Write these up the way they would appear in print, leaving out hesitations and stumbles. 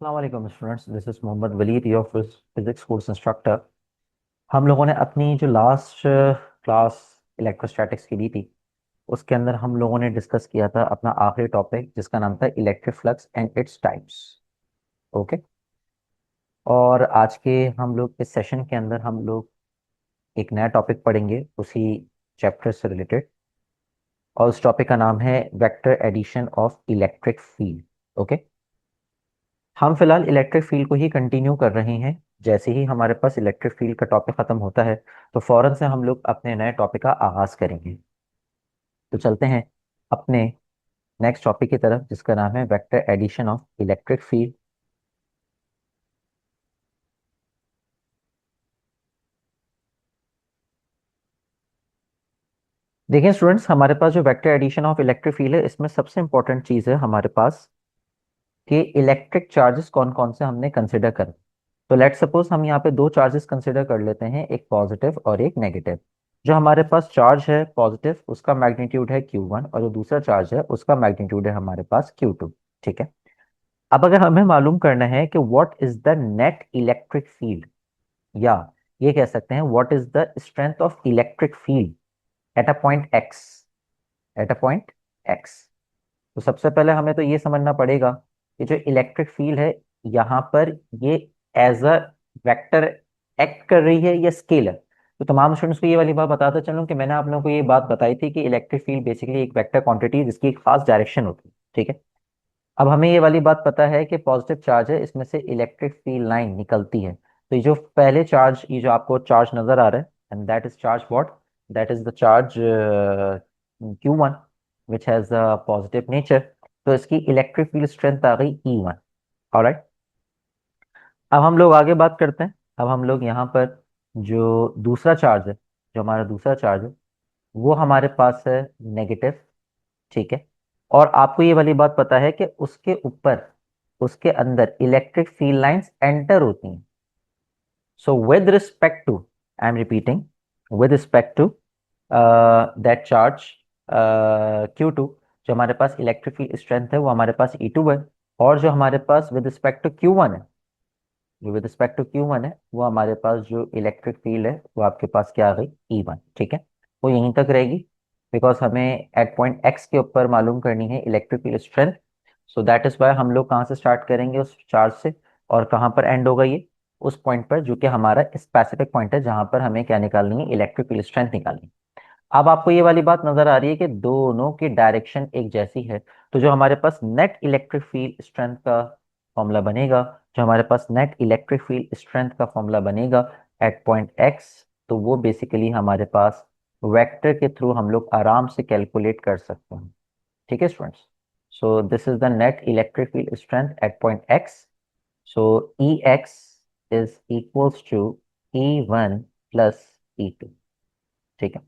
अस्सलाम students, this is Mohammad Waleed, your physics course instructor. हम लोगों ने अपनी जो लास्ट क्लास इलेक्ट्रोस्टैटिक्स की ली थी, उसके अंदर हम लोगों ने डिस्कस किया था अपना आखिरी टॉपिक, जिसका नाम था electric flux and its types. Okay. और आज के हम लोग इस सेशन के अंदर हम लोग एक नया टॉपिक पढ़ेंगे उसी चैप्टर से रिलेटेड, और उस टॉपिक का नाम है vector addition of electric field. Okay. हम फिलहाल इलेक्ट्रिक फील्ड को ही कंटिन्यू कर रहे हैं। जैसे ही हमारे पास इलेक्ट्रिक फील्ड का टॉपिक खत्म होता है, तो फौरन से हम लोग अपने नए टॉपिक का आगाज करेंगे। तो चलते हैं अपने नेक्स्ट टॉपिक की तरफ, जिसका नाम है vector addition of electric field. देखिए स्टूडेंट्स, हमारे पास जो vector addition of electric field है, इसमें सबसे इंपॉर्टेंट चीज है हमारे पास कि इलेक्ट्रिक चार्जेस कौन कौन से हमने कंसिडर कर। तो लेट सपोज हम यहाँ पे दो चार्जेस कंसिडर कर लेते हैं, एक पॉजिटिव और एक नेगेटिव। जो हमारे पास चार्ज है पॉजिटिव, उसका मैग्नीट्यूड है Q1, और जो दूसरा चार्ज है उसका मैग्नीट्यूड है हमारे पास Q2। ठीक है। अब अगर हमें मालूम करना है कि what is the net electric field, या ये कह सकते हैं what is the strength of electric field at a point x, at a point x, तो सबसे पहले हमें तो ये समझना पड़ेगा कि जो इलेक्ट्रिक फील्ड है यहाँ पर, ये एज अ वेक्टर एक्ट कर रही है या स्केलर। तो तमाम स्टूडेंट्स को ये वाली बात बताता चलूं कि मैंने आप लोगों को ये बात बताई थी कि इलेक्ट्रिक फील्ड बेसिकली एक वेक्टर क्वांटिटी है जिसकी एक खास डायरेक्शन होती है। ठीक है। अब हमें ये वाली बात पता है कि पॉजिटिव चार्ज है, इसमें से इलेक्ट्रिक फील्ड लाइन निकलती है। तो ये जो पहले चार्ज, ये जो आपको चार्ज नजर आ रहा है, and that is charge what, that is the charge Q1 which has a positive nature. तो इसकी इलेक्ट्रिक फील्ड स्ट्रेंथ आ गई E1। ऑलराइट। अब हम लोग आगे बात करते हैं। अब हम लोग यहाँ पर जो दूसरा चार्ज है, जो हमारा दूसरा चार्ज है, वो हमारे पास है नेगेटिव। ठीक है। और आपको ये वाली बात पता है कि उसके ऊपर, उसके अंदर इलेक्ट्रिक फील्ड लाइंस एंटर होती हैं। So with respect to, I am repeating, with respect to that charge Q2, जो हमारे पास इलेक्ट्रिक फील्ड स्ट्रेंथ है वो हमारे पास E2 है। और जो हमारे पास विद रिस्पेक्ट टू Q1 है, जो विद रिस्पेक्ट टू Q1 है, वो हमारे पास जो इलेक्ट्रिक फील्ड है वो आपके पास क्या आ गई, E1। ठीक है। वो यहीं तक रहेगी, बिकॉज हमें एट पॉइंट एक्स के ऊपर मालूम करनी है electric field strength. So that is why हम लोग कहाँ से स्टार्ट करेंगे, उस चार्ज से, और कहाँ पर एंड होगा ये, उस पॉइंट पर, जो कि हमारा स्पेसिफिक पॉइंट है जहां पर हमें क्या निकालनी है, इलेक्ट्रिक फील्ड स्ट्रेंथ निकालनी है। अब आपको ये वाली बात नजर आ रही है कि दोनों की डायरेक्शन एक जैसी है। तो जो हमारे पास नेट इलेक्ट्रिक फील्ड स्ट्रेंथ का फॉर्मूला बनेगा, जो हमारे पास नेट इलेक्ट्रिक फील्ड स्ट्रेंथ का फॉर्मूला बनेगा एट पॉइंट एक्स, तो वो बेसिकली हमारे पास वेक्टर के थ्रू हम लोग आराम से कैलकुलेट कर सकते हैं। ठीक है students. So this is the net electric field strength at point X. So E X is equals to E1 plus E2। ठीक है।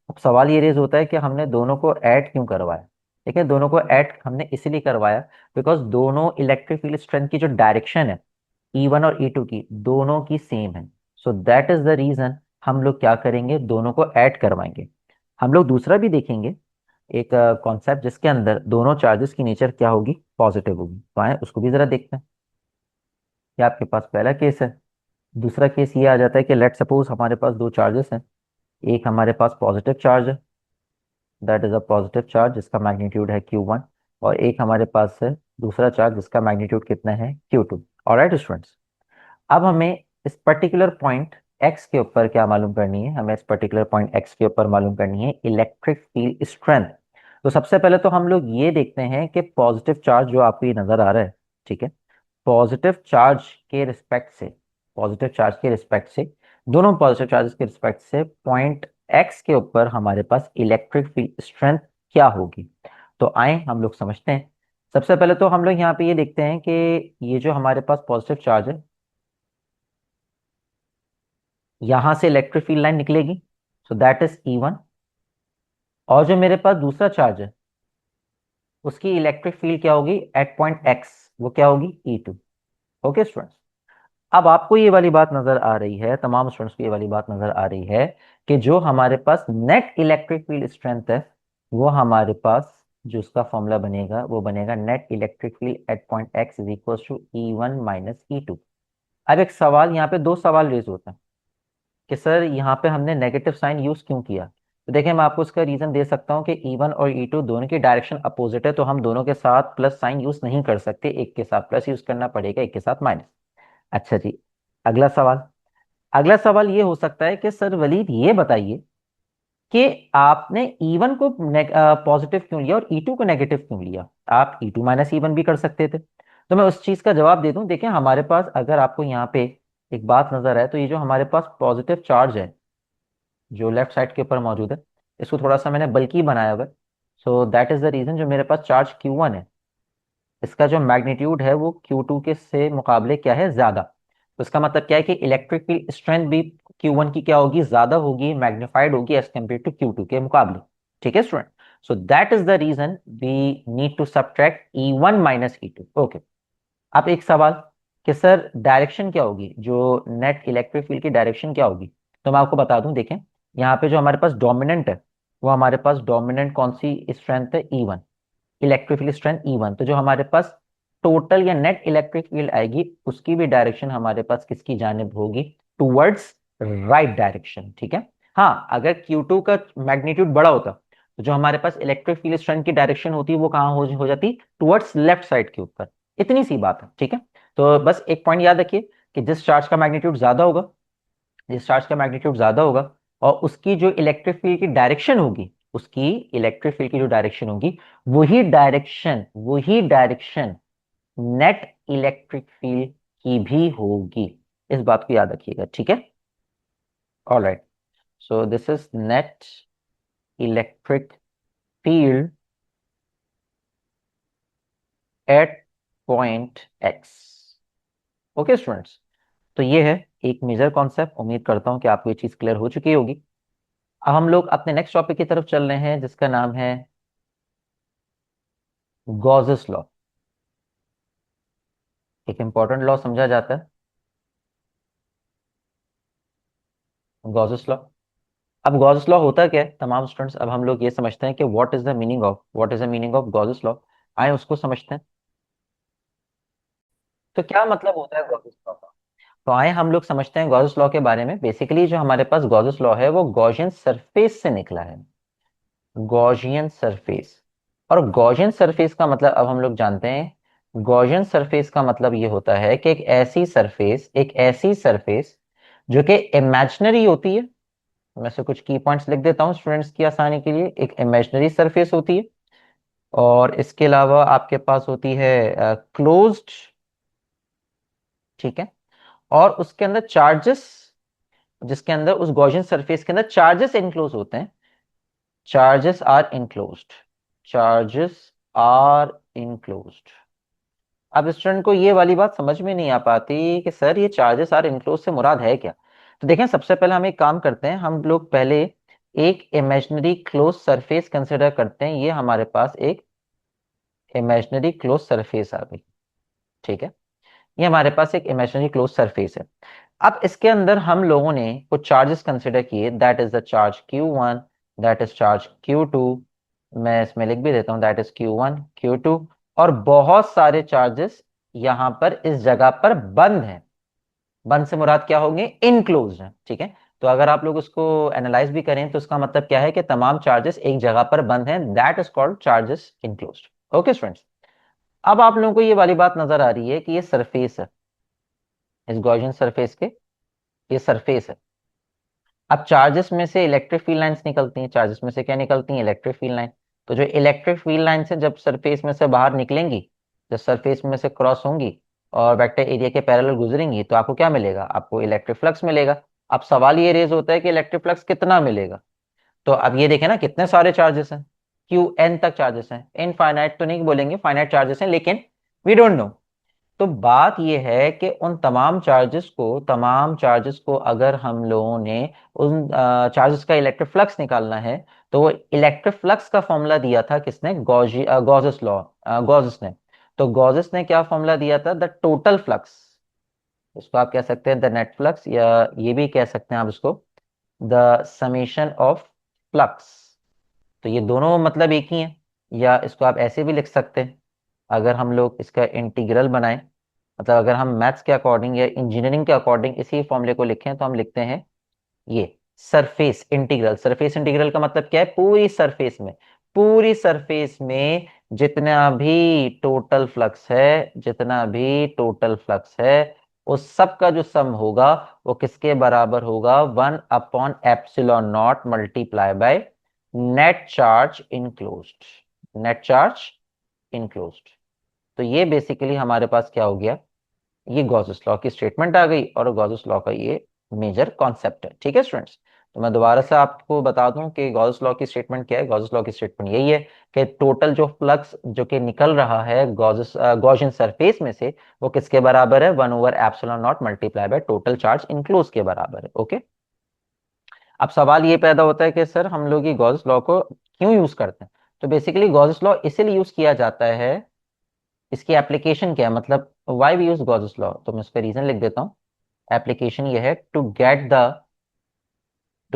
अब सवाल ये रेज होता है कि हमने दोनों को ऐड क्यों करवाया। ठीक है, दोनों को ऐड हमने इसीलिए करवाया बिकॉज दोनों इलेक्ट्रिक फील्ड स्ट्रेंथ की जो डायरेक्शन है, E1 और E2 की, दोनों की सेम है। So that is the reason हम लोग क्या करेंगे, दोनों को ऐड करवाएंगे। हम लोग दूसरा भी देखेंगे, एक कॉन्सेप्ट जिसके अंदर दोनों चार्जेस की नेचर क्या होगी, पॉजिटिव होगी। तो आए उसको भी जरा देखते हैं। ये आपके पास पहला केस है। दूसरा केस ये आ जाता है कि लेट सपोज हमारे पास दो चार्जेस हैं। एक हमारे पास पॉजिटिव चार्ज है, that is a positive charge जिसका मैग्नीट्यूड है Q1, और एक हमारे पास है दूसरा चार्ज जिसका मैग्नीट्यूड कितना है, Q2। Alright students. अब हमें इस पर्टिकुलर पॉइंट एक्स के ऊपर क्या मालूम करनी है, हमें इस पर्टिकुलर पॉइंट एक्स के ऊपर मालूम करनी है इलेक्ट्रिक फील्ड स्ट्रेंथ। तो सबसे पहले तो हम लोग ये देखते हैं कि पॉजिटिव चार्ज जो आपको ये नजर आ रहा है, ठीक है, पॉजिटिव चार्ज के रिस्पेक्ट से, पॉजिटिव चार्ज के रिस्पेक्ट से, दोनों पॉजिटिव चार्जेस के रिस्पेक्ट से पॉइंट एक्स के ऊपर हमारे पास इलेक्ट्रिक फील्ड स्ट्रेंथ क्या होगी। तो आए हम लोग समझते हैं। सबसे पहले तो हम लोग यहाँ पे ये देखते हैं कि ये जो हमारे पास पॉजिटिव चार्ज है, यहां से इलेक्ट्रिक फील्ड लाइन निकलेगी, सो दैट इज E1। और जो मेरे पास दूसरा चार्ज है, उसकी इलेक्ट्रिक फील्ड क्या होगी एट पॉइंट एक्स, वो क्या होगी, E2। Okay students. अब आपको ये वाली बात नजर आ रही है, तमाम स्टूडेंट्स को ये वाली बात नजर आ रही है कि जो हमारे पास नेट इलेक्ट्रिक फील्ड स्ट्रेंथ है, वो हमारे पास जो उसका फॉर्मूला बनेगा वो बनेगा net electric field at point X is equal to E1 - E2। अब एक सवाल, यहाँ पे दो सवाल रेज होता है कि सर यहाँ पे हमने नेगेटिव साइन यूज क्यों किया। तो देखिए मैं आपको उसका रीजन दे सकता हूँ कि E1 और E2 दोनों की डायरेक्शन अपोजिट है, तो हम दोनों के साथ प्लस साइन यूज नहीं कर सकते, एक के साथ प्लस यूज करना पड़ेगा, एक के साथ माइनस। अच्छा जी, अगला सवाल। अगला सवाल ये हो सकता है कि सर वलीद ये बताइए कि आपने E1 को पॉजिटिव क्यों लिया और E2 को नेगेटिव क्यों लिया। आप E2 - E1 भी कर सकते थे। तो मैं उस चीज का जवाब दे दूं। देखिए हमारे पास, अगर आपको यहाँ पे एक बात नजर आए, तो ये जो हमारे पास पॉजिटिव चार्ज है जो लेफ्ट साइड के ऊपर मौजूद है, इसको थोड़ा सा मैंने बल्कि बनाया हुआ है। So that is the reason जो मेरे पास चार्ज Q1 है, इसका जो मैग्नीट्यूड है वो Q2 के से मुकाबले क्या है, ज्यादा। तो इसका मतलब क्या है कि इलेक्ट्रिक फील्ड स्ट्रेंथ भी Q1 की क्या होगी, ज्यादा होगी, मैग्नीफाइड होगी एज कम्पेयर टू Q2 के मुकाबले। ठीक है student. So that is the reason we need to subtract E1 - E2। Okay. अब एक सवाल कि सर डायरेक्शन क्या होगी, जो नेट इलेक्ट्रिक फील्ड की डायरेक्शन क्या होगी। तो मैं आपको बता दूं, देखें यहाँ पे जो हमारे पास डोमिनेंट है, वो हमारे पास डोमिनेंट कौन सी स्ट्रेंथ है, E1, electric field strength E1। तो जो हमारे पास टोटल या नेट इलेक्ट्रिक फील्ड आएगी, उसकी भी डायरेक्शन हमारे पास किसकी जानिब होगी, टूवर्ड्स राइट डायरेक्शन। ठीक है। हाँ, अगर Q2 का मैग्नीट्यूड बड़ा होता तो जो हमारे पास इलेक्ट्रिक फील्ड स्ट्रेंथ की डायरेक्शन होती वो कहाँ हो जाती, टुवर्ड्स लेफ्ट साइड के ऊपर। इतनी सी बात है। ठीक है। तो बस एक पॉइंट याद रखिए कि जिस चार्ज का मैग्नीट्यूड ज्यादा होगा, जिस चार्ज का मैग्नीट्यूड ज्यादा होगा और उसकी जो इलेक्ट्रिक फील्ड की डायरेक्शन होगी, उसकी इलेक्ट्रिक फील्ड की जो डायरेक्शन होगी, वही डायरेक्शन नेट इलेक्ट्रिक फील्ड की भी होगी। इस बात को याद रखिएगा। ठीक है। Alright. So this is net electric field at point x. Okay students. तो ये है एक मेजर कॉन्सेप्ट। उम्मीद करता हूं कि आपको ये चीज क्लियर हो चुकी होगी। अब हम लोग अपने नेक्स्ट टॉपिक की तरफ चल रहे हैं, जिसका नाम है गॉसेस लॉ। एक इंपॉर्टेंट लॉ समझा जाता है गॉसेस लॉ। अब गॉसेस लॉ होता क्या है तमाम स्टूडेंट्स, अब हम लोग ये समझते हैं कि what is the meaning of Gauss's law. आए उसको समझते हैं। तो क्या मतलब होता है गॉसेस लॉ का। तो आए हम लोग समझते हैं गॉसेस लॉ के बारे में। बेसिकली जो हमारे पास गॉसेस लॉ है वो गॉसियन सरफेस से निकला है। Gaussian surface. और गॉसियन सरफेस का मतलब अब हम लोग जानते हैं। गॉसियन सरफेस का मतलब ये होता है कि एक ऐसी सरफेस जो कि इमेजिनरी होती है। मैं से कुछ की पॉइंट्स लिख देता हूँ स्टूडेंट्स की आसानी के लिए। एक इमेजिनरी सरफेस होती है, और इसके अलावा आपके पास होती है क्लोज्ड। ठीक है। और उसके अंदर चार्जेस, जिसके अंदर उस गॉसियन सरफेस के अंदर चार्जेस इनक्लोज होते हैं। Charges are enclosed. Charges are enclosed. अब स्टूडेंट को ये वाली बात समझ में नहीं आ पाती कि सर ये चार्जेस आर इनक्लोज से मुराद है क्या। तो देखें, सबसे पहले हम एक काम करते हैं, हम लोग पहले एक इमेजिनरी क्लोज सरफेस कंसिडर करते हैं। ये हमारे पास एक इमेजिनरी क्लोज सरफेस आ गई। ठीक है। ये हमारे पास एक इमेजिनरी क्लोज सरफेस है। अब इसके अंदर हम लोगों ने कुछ चार्जेस कंसिडर किए, that is the charge Q1, that is charge Q2। मैं इसमें लिख भी देता हूँ, दैट इज Q1 Q2। और बहुत सारे चार्जेस यहाँ पर इस जगह पर बंद हैं। बंद से मुराद क्या होंगे, इनक्लोज है। ठीक है। तो अगर आप लोग उसको एनालाइज भी करें तो इसका मतलब क्या है कि तमाम चार्जेस एक जगह पर बंद हैं, that is called charges enclosed. Okay students. अब आप लोगों को ये वाली बात नजर आ रही है कि ये सरफेस है, इस गॉसियन सरफेस के, ये सरफेस है। अब चार्जेस में से इलेक्ट्रिक फील्ड लाइंस निकलती हैं। चार्जेस में से क्या निकलती हैं, इलेक्ट्रिक फील्ड लाइन। तो जो इलेक्ट्रिक फील्ड लाइन से जब सरफेस में से बाहर निकलेंगी, जब सरफेस में से क्रॉस होंगी और वेक्टर एरिया के पैरेलल गुजरेंगी, तो आपको क्या मिलेगा, आपको इलेक्ट्रिक फ्लक्स मिलेगा। अब सवाल ये रेज होता है कि इलेक्ट्रिक फ्लक्स कितना मिलेगा। तो अब ये देखें ना, कितने सारे चार्जेस हैं, Qn तक चार्जेस हैं। इनफाइनाइट तो नहीं बोलेंगे, फाइनाइट चार्जेस हैं, लेकिन वी डोंट नो। तो बात यह है कि उन तमाम चार्जेस को अगर हम लोगों ने उन चार्जेस का इलेक्ट्रिक फ्लक्स निकालना है, तो वो इलेक्ट्रिक फ्लक्स का फॉर्मूला दिया था किसने, गॉसेस लॉ, गॉसेस ने। तो गॉसेस ने क्या फॉर्मूला दिया था, द टोटल फ्लक्स। इसको आप कह सकते हैं द नेट फ्लक्स, या ये भी कह सकते हैं आप इसको द समेशन ऑफ फ्लक्स। तो ये दोनों मतलब एक ही है। या इसको आप ऐसे भी लिख सकते हैं, अगर हम लोग इसका इंटीग्रल बनाएं, मतलब अगर हम मैथ्स के अकॉर्डिंग या इंजीनियरिंग के अकॉर्डिंग इसी फॉर्मूले को लिखें तो हम लिखते हैं ये सरफेस इंटीग्रल। सरफेस इंटीग्रल का मतलब क्या है, पूरी सरफेस में, पूरी सरफेस में जितना भी टोटल फ्लक्स है, जितना भी टोटल फ्लक्स है, उस सब का जो सम होगा वो किसके बराबर होगा, 1/एप्सिलॉन not multiply by net charge enclosed, net charge enclosed. तो ये बेसिकली हमारे पास क्या हो गया, ये गॉसेस लॉ की स्टेटमेंट आ गई और गॉसेस लॉ का ये मेजर कॉन्सेप्ट है। ठीक है स्टूडेंट्स, तो मैं दोबारा से आपको बता दूं कि गॉसेस लॉ की स्टेटमेंट क्या है। गॉसेस लॉ की स्टेटमेंट यही है कि टोटल जो फ्लक्स जो कि निकल रहा है गॉसियन सरफेस में से, वो किसके बराबर है, 1/एप्सिलॉन not multiply by total charge enclose के बराबर है। ओके, अब सवाल ये पैदा होता है कि सर हम लोग ये गॉसेस लॉ को क्यों यूज करते हैं। तो बेसिकली गॉसेस लॉ इसलिए यूज किया जाता है, इसकी एप्लीकेशन क्या है, मतलब why we use Gauss's law, तो मैं इसका रीजन लिख देता हूँ। एप्लीकेशन ये है, to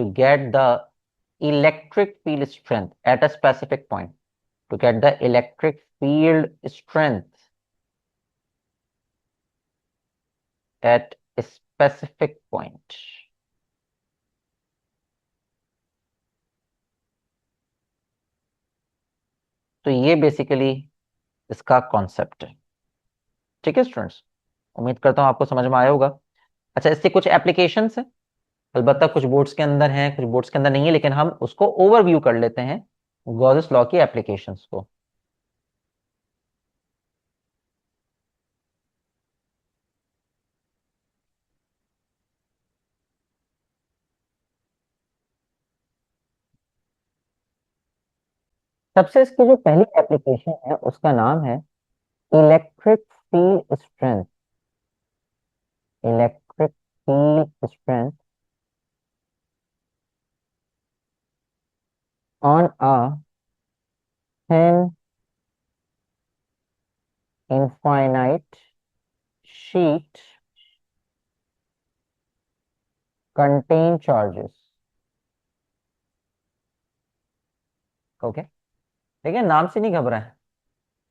get the electric field strength at a specific point, to get the electric field strength at specific point. तो ये बेसिकली इसका कॉन्सेप्ट है। ठीक है स्टूडेंट्स, उम्मीद करता हूँ आपको समझ में आया होगा। अच्छा, इससे कुछ एप्लीकेशंस हैं, अलबत्ता कुछ बोर्ड्स के अंदर हैं, कुछ बोर्ड्स के अंदर नहीं है, लेकिन हम उसको ओवरव्यू कर लेते हैं गॉसेस लॉ की एप्लीकेशंस को। सबसे इसकी जो पहली एप्लीकेशन है उसका नाम है electric field strength, electric field strength on a thin infinite sheet contain charges। Okay, देखिए नाम से नहीं घबराएं,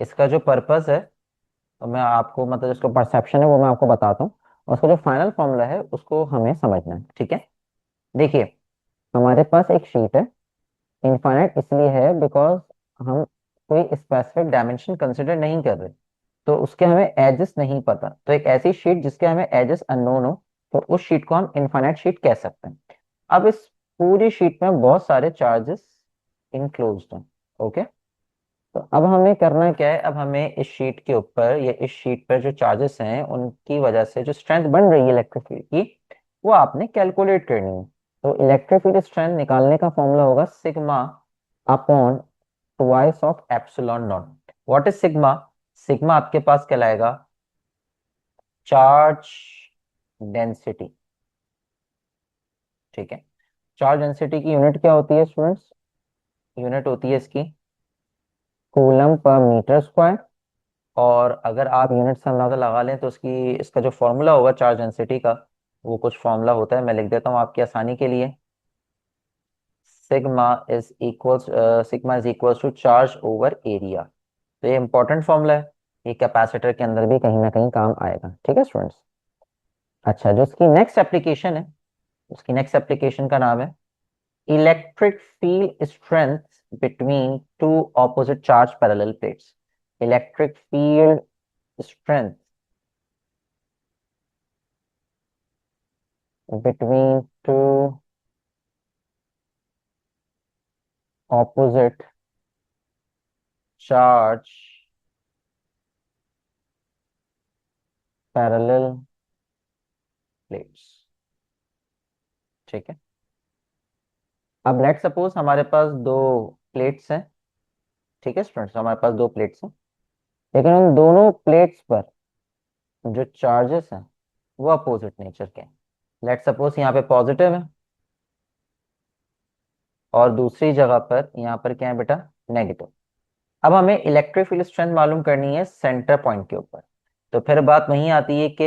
इसका जो पर्पस है, तो मैं आपको मतलब इसका परसेप्शन है वो मैं आपको बताता हूँ, और उसका जो फाइनल फॉर्मूला है उसको हमें समझना है। ठीक है, देखिए हमारे पास एक शीट है, इनफाइनाइट इसलिए है बिकॉज हम कोई स्पेसिफिक डायमेंशन कंसिडर नहीं कर रहे, तो उसके हमें एजेस नहीं पता। तो एक ऐसी शीट जिसके हमें एजेस अननोन हो, तो उस शीट को हम इनफाइनाइट शीट कह सकते हैं। अब इस पूरी शीट में बहुत सारे चार्जेस इंक्लोज्ड हैं। ओके, तो अब हमें करना क्या है, अब हमें इस शीट के ऊपर या इस शीट पर जो चार्जेस हैं उनकी वजह से जो स्ट्रेंथ बन रही है इलेक्ट्रिक फील्ड की, वो आपने कैलकुलेट करनी है। तो इलेक्ट्रिक फील्ड स्ट्रेंथ निकालने का फॉर्मूला होगा sigma upon twice of epsilon not. What is sigma, sigma आपके पास कहलाएगा चार्ज डेंसिटी। ठीक है, चार्ज डेंसिटी की यूनिट क्या होती है स्टूडेंट्स, यूनिट होती है इसकी कूलम पर मीटर स्क्वायर। और अगर आप यूनिट से अंदाजा लगा लें तो उसकी इसका जो फॉर्मूला होगा चार्ज डेंसिटी का, वो कुछ फॉर्मूला होता है, मैं लिख देता हूँ आपकी आसानी के लिए। Sigma is equals to charge over area. तो ये इंपॉर्टेंट फॉर्मूला है, ये कैपेसिटर के अंदर भी कहीं ना कहीं काम आएगा। ठीक है स्टूडेंट्स, अच्छा जो इसकी नेक्स्ट एप्लीकेशन है, उसकी नेक्स्ट एप्लीकेशन का नाम है electric field strength between two opposite charge parallel plates. Electric field strength between two opposite charge parallel plates। ठीक है, अब लेट सपोज हमारे पास दो प्लेट्स हैं। ठीक है स्टूडेंट्स, हमारे पास दो प्लेट्स हैं, लेकिन उन दोनों प्लेट्स पर जो चार्जेस हैं वो अपोजिट नेचर के हैं। लेट सपोज यहाँ पे पॉजिटिव है और दूसरी जगह पर यहाँ पर क्या है बेटा, नेगेटिव। अब हमें इलेक्ट्रिक फील्ड स्ट्रेंथ मालूम करनी है सेंटर पॉइंट के ऊपर। तो फिर बात वहीं आती है कि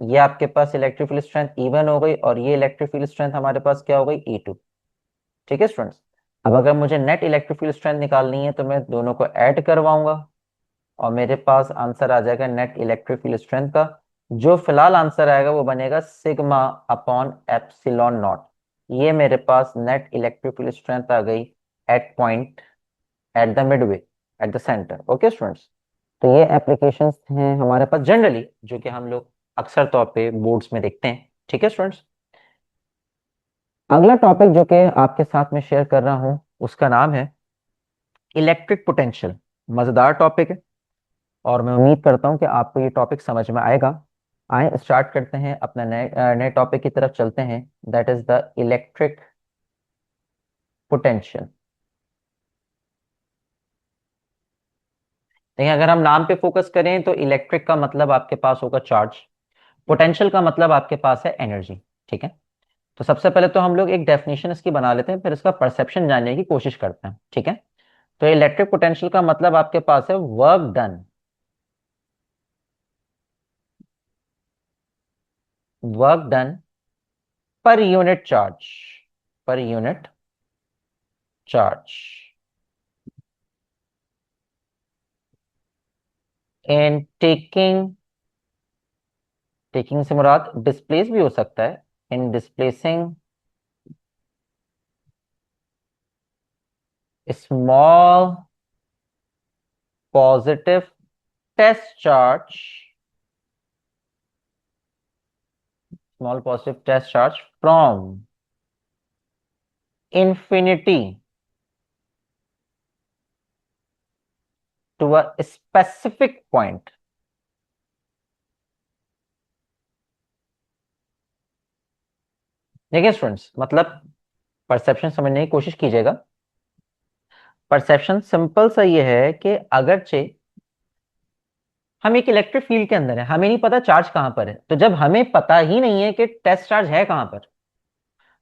ये आपके पास इलेक्ट्रिक फील्ड स्ट्रेंथ E1 हो गई और ये इलेक्ट्रिक फील्ड स्ट्रेंथ हमारे पास क्या हो गई, E2। ठीक है स्टूडेंट्स, अब अगर मुझे नेट इलेक्ट्रिक फील्ड स्ट्रेंथ निकालनी है तो मैं दोनों को ऐड करवाऊंगा और मेरे पास आंसर आ जाएगा नेट इलेक्ट्रिक फील्ड स्ट्रेंथ का। जो फिलहाल आंसर आएगा वो बनेगा सिग्मा अपॉन एप्सिलॉन नॉट। ये मेरे पास नेट इलेक्ट्रिक फील्ड स्ट्रेंथ आ गई at point, at the midway, at the centre. Okay students, तो ये एप्लीकेशंस हैं हमारे पास जनरली जो कि हम लोग अक्सर तौर पे बोर्ड्स में देखते हैं। ठीक है स्टूडेंट्स, अगला टॉपिक जो कि आपके साथ में शेयर कर रहा हूं उसका नाम है इलेक्ट्रिक पोटेंशियल। मजेदार टॉपिक है और मैं उम्मीद करता हूं कि आपको ये टॉपिक समझ में आएगा। आए स्टार्ट करते हैं अपना नए नए टॉपिक की तरफ चलते हैं, that is the electric potential. देखिए, अगर हम नाम पे फोकस करें तो इलेक्ट्रिक का मतलब आपके पास होगा चार्ज, पोटेंशियल का मतलब आपके पास है एनर्जी। ठीक है, तो सबसे पहले तो हम लोग एक डेफिनेशन इसकी बना लेते हैं, फिर इसका परसेप्शन जानने की कोशिश करते हैं। ठीक है, तो इलेक्ट्रिक पोटेंशियल का मतलब आपके पास है work done, work done per unit charge, per unit charge in taking, taking से मुराद डिस्प्लेस भी हो सकता है, in displacing small positive test charge, small positive test charge from infinity to a specific point. देखिए स्टूडेंट्स, मतलब perception समझने की कोशिश कीजिएगा। परसेप्शन सिंपल सा ये है कि अगरचे हम एक इलेक्ट्रिक फील्ड के अंदर है, हमें नहीं पता चार्ज कहां पर है, तो जब हमें पता ही नहीं है कि टेस्ट चार्ज है कहां पर,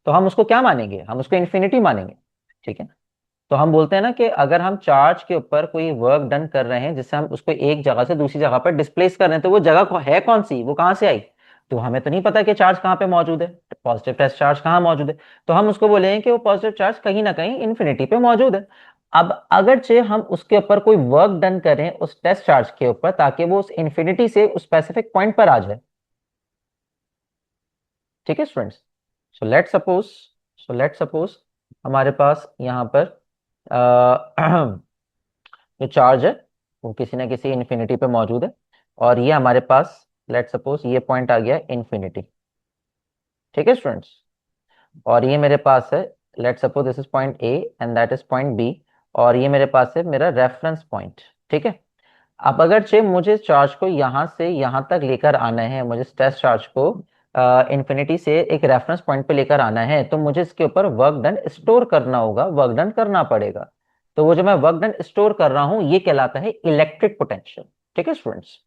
तो हम उसको क्या मानेंगे, हम उसको इन्फिनिटी मानेंगे। ठीक है, तो हम बोलते हैं ना कि अगर हम चार्ज के ऊपर कोई वर्क डन कर रहे हैं जिससे हम उसको एक जगह से दूसरी जगह पर डिस्प्लेस कर रहे हैं, तो वो जगह है कौन सी, वो कहां से आई, तो हमें तो नहीं पता कि चार्ज कहां पे मौजूद है, पॉजिटिव टेस्ट चार्ज कहां मौजूद है, तो हम उसको बोलेंगे कि वो पॉजिटिव चार्ज कहीं ना कहीं इन्फिनिटी पे मौजूद है। अब अगरचे हम उसके ऊपर कोई वर्क डन करें उस टेस्ट चार्ज के ऊपर ताकि वो उस इन्फिनिटी से उस स्पेसिफिक पॉइंट पर आ जाए। ठीक है students, so let suppose, so let suppose हमारे पास यहाँ पर जो चार्ज है वो किसी ना किसी इन्फिनिटी पे मौजूद है, और ये हमारे पास लेट सपोज ये पॉइंट आ गया इन्फिनिटी। ठीक है स्टूडेंट्स, और ये मेरे पास है, let suppose this is point A and that is point B, और ये मेरे पास है मेरा रेफरेंस पॉइंट। ठीक है, अब अगर चे मुझे चार्ज को यहाँ से यहाँ तक लेकर आना है, मुझे टेस्ट चार्ज को इन्फिनिटी से एक रेफरेंस पॉइंट पे लेकर आना है, तो मुझे इसके ऊपर वर्क डन स्टोर करना होगा, वर्क डन करना पड़ेगा। तो वो जो मैं वर्क डन स्टोर कर रहा हूं ये कहलाता है इलेक्ट्रिक पोटेंशियल। ठीक है स्टूडेंट्स,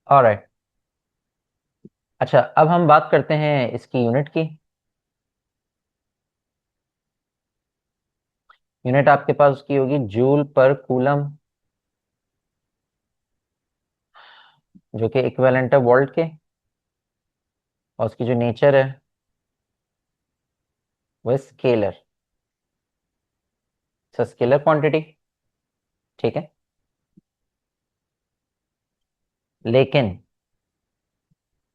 ऑलराइट। अच्छा, अब हम बात करते हैं इसकी यूनिट की। यूनिट आपके पास उसकी होगी जूल पर कूलम, जो कि इक्विवेलेंट है वोल्ट के, और उसकी जो नेचर है वो स्केलर, स्केलर क्वांटिटी। ठीक है, लेकिन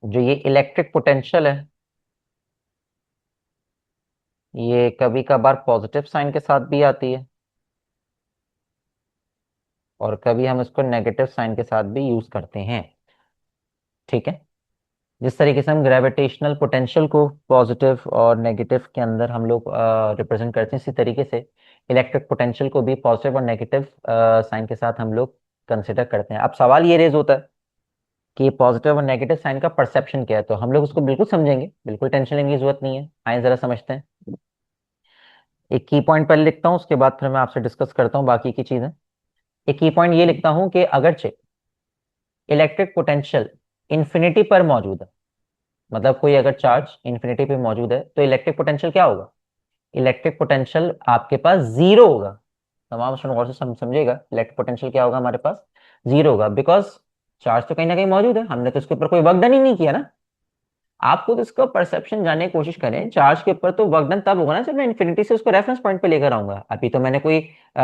जो ये इलेक्ट्रिक पोटेंशियल है ये कभी कभार पॉजिटिव साइन के साथ भी आती है और कभी हम इसको नेगेटिव साइन के साथ भी यूज करते हैं। ठीक है, जिस तरीके से हम ग्रेविटेशनल पोटेंशियल को पॉजिटिव और नेगेटिव के अंदर हम लोग रिप्रेजेंट करते हैं, इसी तरीके से इलेक्ट्रिक पोटेंशियल को भी पॉजिटिव और नेगेटिव साइन के साथ हम लोग कंसिडर करते हैं। अब सवाल ये रेज होता है कि पॉजिटिव और नेगेटिव साइन का परसेप्शन क्या है, तो हम लोग उसको बिल्कुल समझेंगे, बिल्कुल टेंशन लेने की जरूरत नहीं है। आइए जरा समझते हैं। एक की पॉइंट पहले लिखता हूँ, उसके बाद फिर मैं आपसे डिस्कस करता हूँ बाकी की चीजें। एक की पॉइंट ये लिखता हूँ कि अगरचे इलेक्ट्रिक पोटेंशियल इन्फिनिटी पर मौजूद है, मतलब कोई अगर चार्ज इन्फिनिटी पे मौजूद है तो इलेक्ट्रिक पोटेंशियल क्या होगा, इलेक्ट्रिक पोटेंशियल आपके पास जीरो होगा। तमाम स्टूडेंट गौर से समझिएगा, इलेक्ट्रिक पोटेंशियल क्या होगा हमारे पास, जीरो होगा, बिकॉज चार्ज तो कहीं ना कहीं मौजूद है, हमने तो उसके ऊपर कोई वर्क डन ही नहीं किया ना। आप खुद इसका परसेप्शन जानने की कोशिश करें। चार्ज के ऊपर तो वर्क डन तब होगा ना जब मैं इन्फिनिटी से उसको रेफरेंस पॉइंट पे लेकर आऊंगा। अभी तो मैंने कोई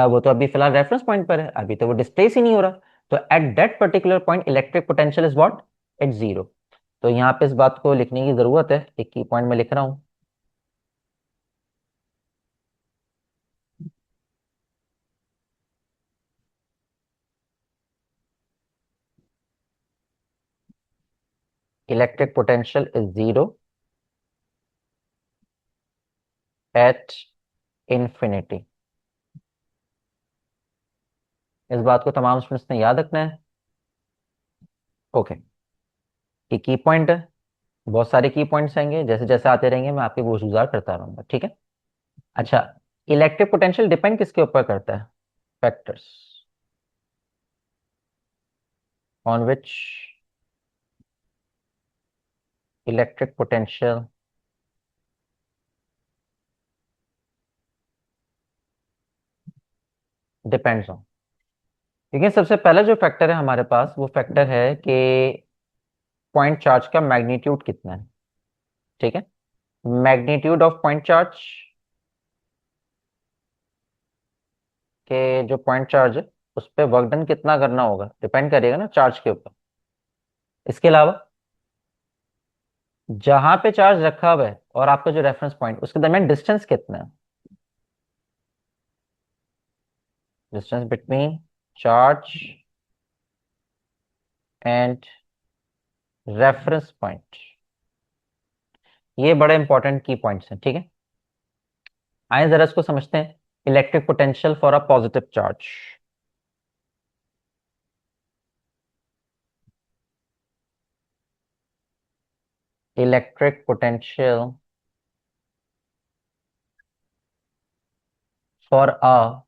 वो तो अभी फिलहाल रेफरेंस पॉइंट पर है, अभी तो वो डिस्प्लेस ही नहीं हो रहा। तो at that particular point electric potential is what, it zero. तो यहाँ पे इस बात को लिखने की जरूरत है, एक की पॉइंट में लिख रहा हूँ। Electric potential is zero at infinity. इस बात को तमाम स्टूडेंट्स ने याद रखना है। ओके, ये की पॉइंट है। बहुत सारे की पॉइंट्स आएंगे, जैसे जैसे आते रहेंगे मैं आपके वो गुजार करता रहूंगा, ठीक है। अच्छा, इलेक्ट्रिक पोटेंशियल डिपेंड किसके ऊपर करता है? Factors on which electric potential depends on. देखिए, सबसे पहला जो फैक्टर है हमारे पास, वो फैक्टर है कि पॉइंट चार्ज का मैग्नीट्यूड कितना है, ठीक है। मैग्नीट्यूड ऑफ पॉइंट चार्ज, के जो पॉइंट चार्ज है उस पर वर्क डन कितना करना होगा डिपेंड करेगा ना चार्ज के ऊपर। इसके अलावा जहां पे चार्ज रखा हुआ है और आपका जो रेफरेंस पॉइंट, उसके दरमियान डिस्टेंस कितना है? Distance between charge and reference point. ये बड़े इंपॉर्टेंट की पॉइंट्स हैं, ठीक है। आइए जरा इसको समझते हैं। Electric potential for a positive charge. Electric potential for a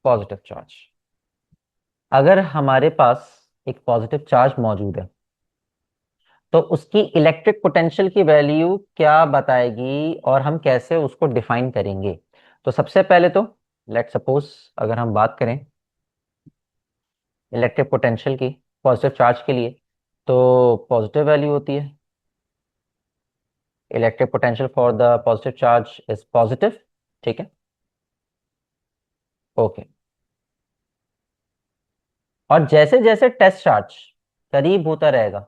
positive charge. अगर हमारे पास एक पॉजिटिव चार्ज मौजूद है तो उसकी इलेक्ट्रिक पोटेंशियल की वैल्यू क्या बताएगी और हम कैसे उसको डिफाइन करेंगे? तो सबसे पहले तो लेट सपोज, अगर हम बात करें इलेक्ट्रिक पोटेंशियल की पॉजिटिव चार्ज के लिए, तो पॉजिटिव वैल्यू होती है electric potential for the positive charge is positive, ठीक है। ओके, और जैसे जैसे टेस्ट चार्ज करीब होता रहेगा,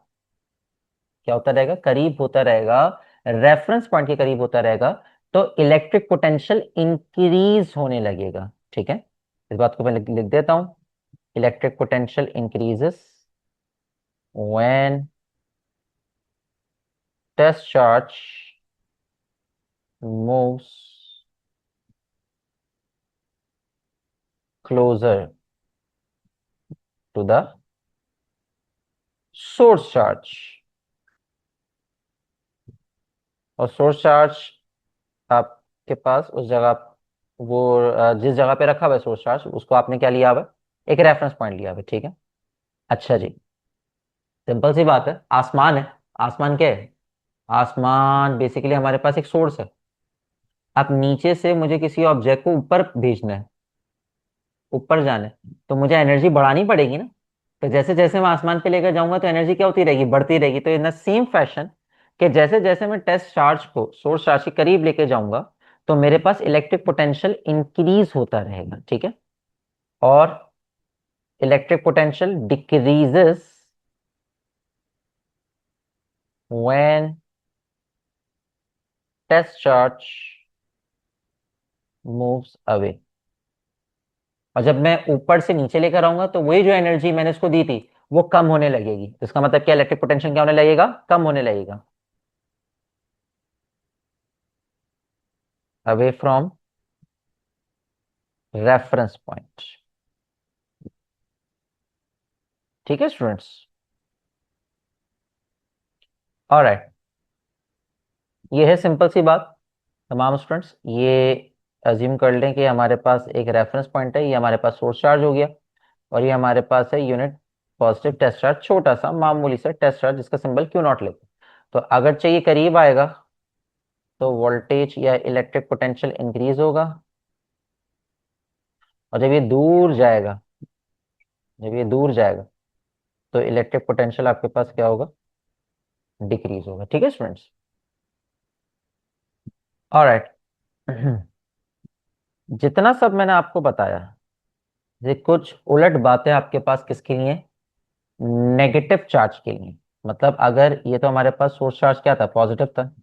क्या होता रहेगा? करीब होता रहेगा, रेफरेंस पॉइंट के करीब होता रहेगा, तो इलेक्ट्रिक पोटेंशियल इंक्रीज होने लगेगा, ठीक है। इस बात को मैं लिख देता हूं। Electric potential increases when test charge moves closer to the source charge. और सोर्स चार्ज आपके पास उस जगह, वो जिस जगह पे रखा हुआ है सोर्स चार्ज, उसको आपने क्या लिया हुआ है? एक रेफरेंस पॉइंट लिया हुआ है, ठीक है। अच्छा जी, सिंपल सी बात है, आसमान है। आसमान क्या है? आसमान बेसिकली हमारे पास एक सोर्स है। अब नीचे से मुझे किसी ऑब्जेक्ट को ऊपर भेजना है, ऊपर जाना है, तो मुझे एनर्जी बढ़ानी पड़ेगी ना। तो जैसे जैसे मैं आसमान पे लेकर जाऊंगा तो एनर्जी क्या होती रहेगी? बढ़ती रहेगी। तो इन द सेम फैशन कि जैसे जैसे मैं टेस्ट चार्ज को सोर्स चार्ज के करीब लेके जाऊंगा, तो मेरे पास इलेक्ट्रिक पोटेंशियल इंक्रीज होता रहेगा, ठीक है। और electric potential decreases when test charge moves away. और जब मैं ऊपर से नीचे लेकर आऊंगा तो वही जो एनर्जी मैंने इसको दी थी वो कम होने लगेगी। तो इसका मतलब क्या? इलेक्ट्रिक पोटेंशियल क्या होने लगेगा? कम होने लगेगा। अवे फ्रॉम रेफरेंस पॉइंट, ठीक है स्टूडेंट्स। ऑलराइट, ये है सिंपल सी बात। तमाम स्टूडेंट्स ये अज्यूम कर लें कि हमारे पास एक रेफरेंस पॉइंट है, ये हमारे पास सोर्स चार्ज हो गया, और ये हमारे पास है यूनिट पॉजिटिव टेस्ट चार्ज, छोटा सा मामूली सा टेस्ट चार्ज जिसका सिंबल क्यू नॉट लेते हैं। तो अगर चाहिए करीब आएगा तो वोल्टेज या इलेक्ट्रिक पोटेंशियल इंक्रीज होगा, और जब ये दूर जाएगा जब ये दूर जाएगा तो इलेक्ट्रिक पोटेंशियल आपके पास क्या होगा, डिक्रीज होगा। ठीक है स्टूडेंट्स, ऑलराइट। जितना सब मैंने आपको बताया, ये कुछ उलट बातें आपके पास किसके लिए, नेगेटिव चार्ज के लिए। मतलब अगर ये तो हमारे पास सोर्स चार्ज क्या था, पॉजिटिव था,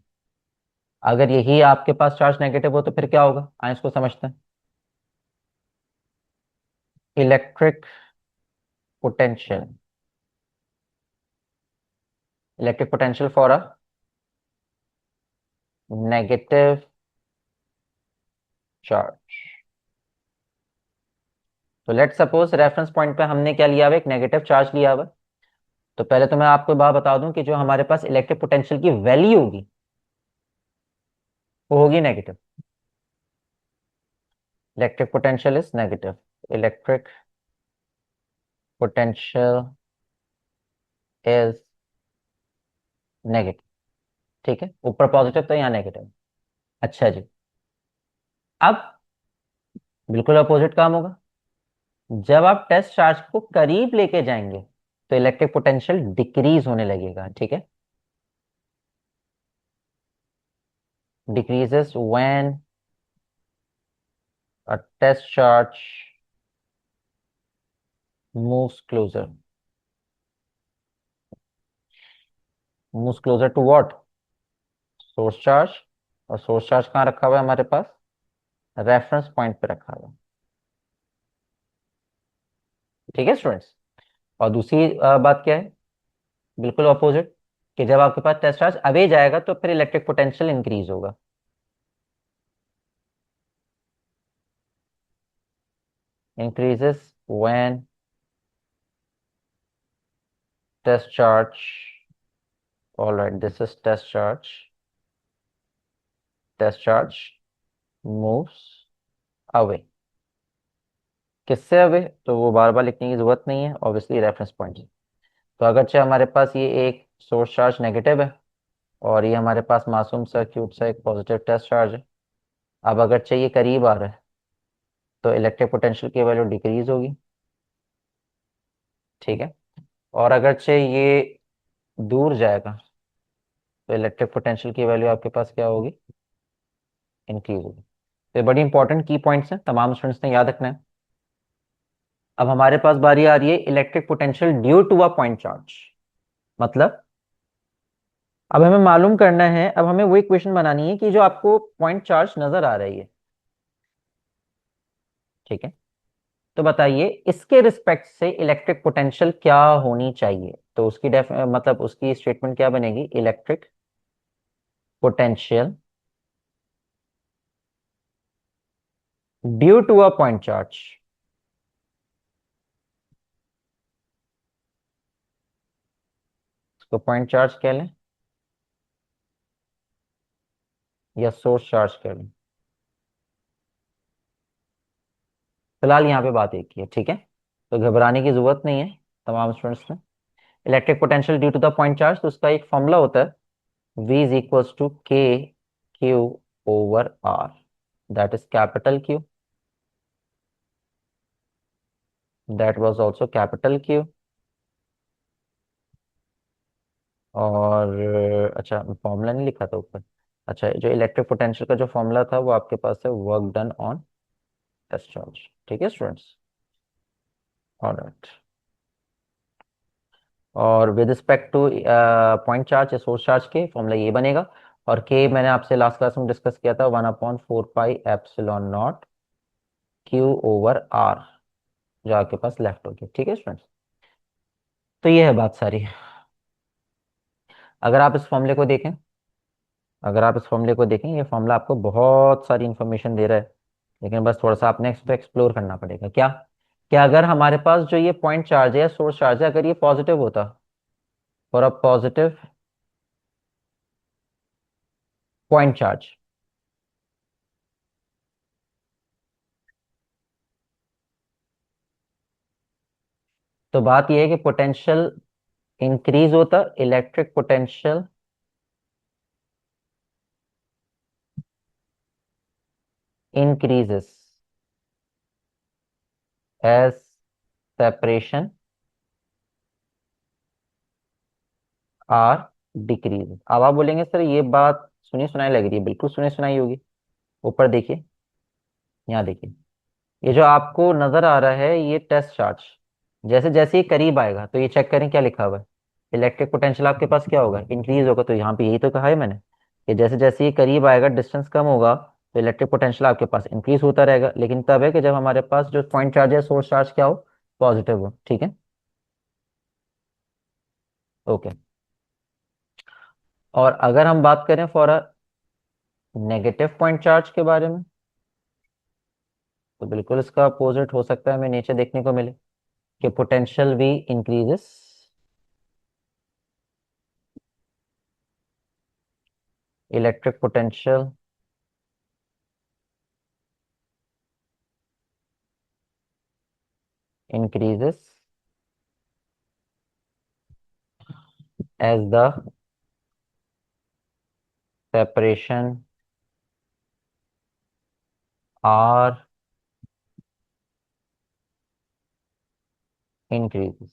अगर यही आपके पास चार्ज नेगेटिव हो तो फिर क्या होगा, आइए इसको समझते हैं। Electric potential, electric potential for a negative charge. तो लेट सपोज रेफरेंस पॉइंट पे हमने क्या लिया हुआ, एक नेगेटिव चार्ज लिया हुआ। तो पहले तो मैं आपको बात बता दूं कि जो हमारे पास इलेक्ट्रिक पोटेंशियल की वैल्यू होगी वो होगी negative. Electric potential is negative, electric potential is negative. ठीक है, ऊपर पॉजिटिव तो यहाँ नेगेटिव। अच्छा जी, अब बिल्कुल अपोजिट काम होगा। जब आप टेस्ट चार्ज को करीब लेके जाएंगे तो इलेक्ट्रिक पोटेंशियल डिक्रीज होने लगेगा। ठीक है, decreases when a test charge moves closer, moves closer to what, source charge. और सोर्स चार्ज कहाँ रखा हुआ है हमारे पास, रेफरेंस पॉइंट पे रखा हुआ है। ठीक है स्टूडेंट्स, और दूसरी बात क्या है, बिल्कुल अपोजिट, कि जब आपके पास टेस्ट चार्ज अवे जाएगा तो फिर इलेक्ट्रिक पोटेंशियल इंक्रीज होगा। Increases when test charge, alright this is test charge, test charge moves away. किससे अवे, तो वो बार बार लिखने की जरूरत नहीं है, ऑब्वियसली रेफरेंस पॉइंट से। तो अगरचे हमारे पास ये एक सोर्स चार्ज नेगेटिव है और ये हमारे पास मासूम सा क्यूट सा एक पॉजिटिव टेस्ट चार्ज है, अब अगरचे ये करीब आ रहा है तो इलेक्ट्रिक पोटेंशियल की वैल्यू डिक्रीज होगी। ठीक है, और अगरचे ये दूर जाएगा तो इलेक्ट्रिक पोटेंशियल की वैल्यू आपके पास क्या होगी, इंक्रीज होगी। तो ये बड़ी इंपॉर्टेंट की पॉइंट्स हैं, तमाम स्टूडेंट्स ने याद रखना है। अब हमारे पास बारी आ रही है electric potential due to a point charge. मतलब अब हमें मालूम करना है, अब हमें वो इक्वेशन बनानी है कि जो आपको पॉइंट चार्ज नजर आ रही है। ठीक है, तो बताइए इसके रिस्पेक्ट से इलेक्ट्रिक पोटेंशियल क्या होनी चाहिए। तो उसकी मतलब उसकी स्टेटमेंट क्या बनेगी, electric potential due to a point charge. इसको पॉइंट चार्ज कह लें या सोर्स चार्ज कह लें, फिलहाल यहाँ पे बात एक ही है। ठीक है, तो घबराने की जरूरत नहीं है तमाम स्टूडेंट्स में। Electric potential due to the point charge, तो उसका एक फॉर्मूला होता है, V is equals to K Q over R, that is capital Q, that was also capital Q. और अच्छा फॉर्मूला नहीं लिखा था ऊपर, अच्छा जो इलेक्ट्रिक पोटेंशियल का जो फॉर्मूला था वो आपके पास है, work done on test charge. ठीक है स्टूडेंट्स, ऑलराइट। और with respect to point charge या सोर्स चार्ज के फॉर्मूला ये बनेगा। और के मैंने आपसे लास्ट क्लास में डिस्कस किया था, 1/4 pi epsilon naught Q over R, जो आपके पास लेफ्ट होगी। ठीक है स्टूडेंट्स, तो ये है बात सारी। अगर आप इस फॉर्मूले को देखें, अगर आप इस फॉर्मूले को देखें, ये फॉर्मूला आपको बहुत सारी इंफॉर्मेशन दे रहा है, लेकिन बस थोड़ा सा आपने इसको एक्सप्लोर करना पड़ेगा। क्या, कि अगर हमारे पास जो ये पॉइंट चार्ज है या सोर्स चार्ज है, अगर ये पॉजिटिव होता, for a positive point charge, तो बात ये है कि पोटेंशियल इंक्रीज होता, electric potential increases as separation R decrease. अब आप बोलेंगे सर ये बात सुनी सुनाई लग रही है, बिल्कुल सुनी सुनाई होगी। ऊपर देखिए, यहाँ देखिए, ये जो आपको नजर आ रहा है ये टेस्ट चार्ज, जैसे जैसे ये करीब आएगा तो ये चेक करें क्या लिखा हुआ है। इलेक्ट्रिक पोटेंशियल आपके पास क्या होगा, इंक्रीज होगा। तो यहाँ पे यही तो कहा है मैंने कि जैसे जैसे ये करीब आएगा, डिस्टेंस कम होगा, तो इलेक्ट्रिक पोटेंशियल आपके पास इंक्रीज होता रहेगा। लेकिन तब है कि जब हमारे पास जो पॉइंट चार्ज है, सोर्स चार्ज क्या हो, पॉजिटिव हो। ठीक है, ओके। और अगर हम बात करें for a negative point charge के बारे में, तो बिल्कुल इसका अपोजिट हो सकता है, हमें नीचे देखने को मिले कि पोटेंशियल भी increases, electric potential increases as the separation R increases।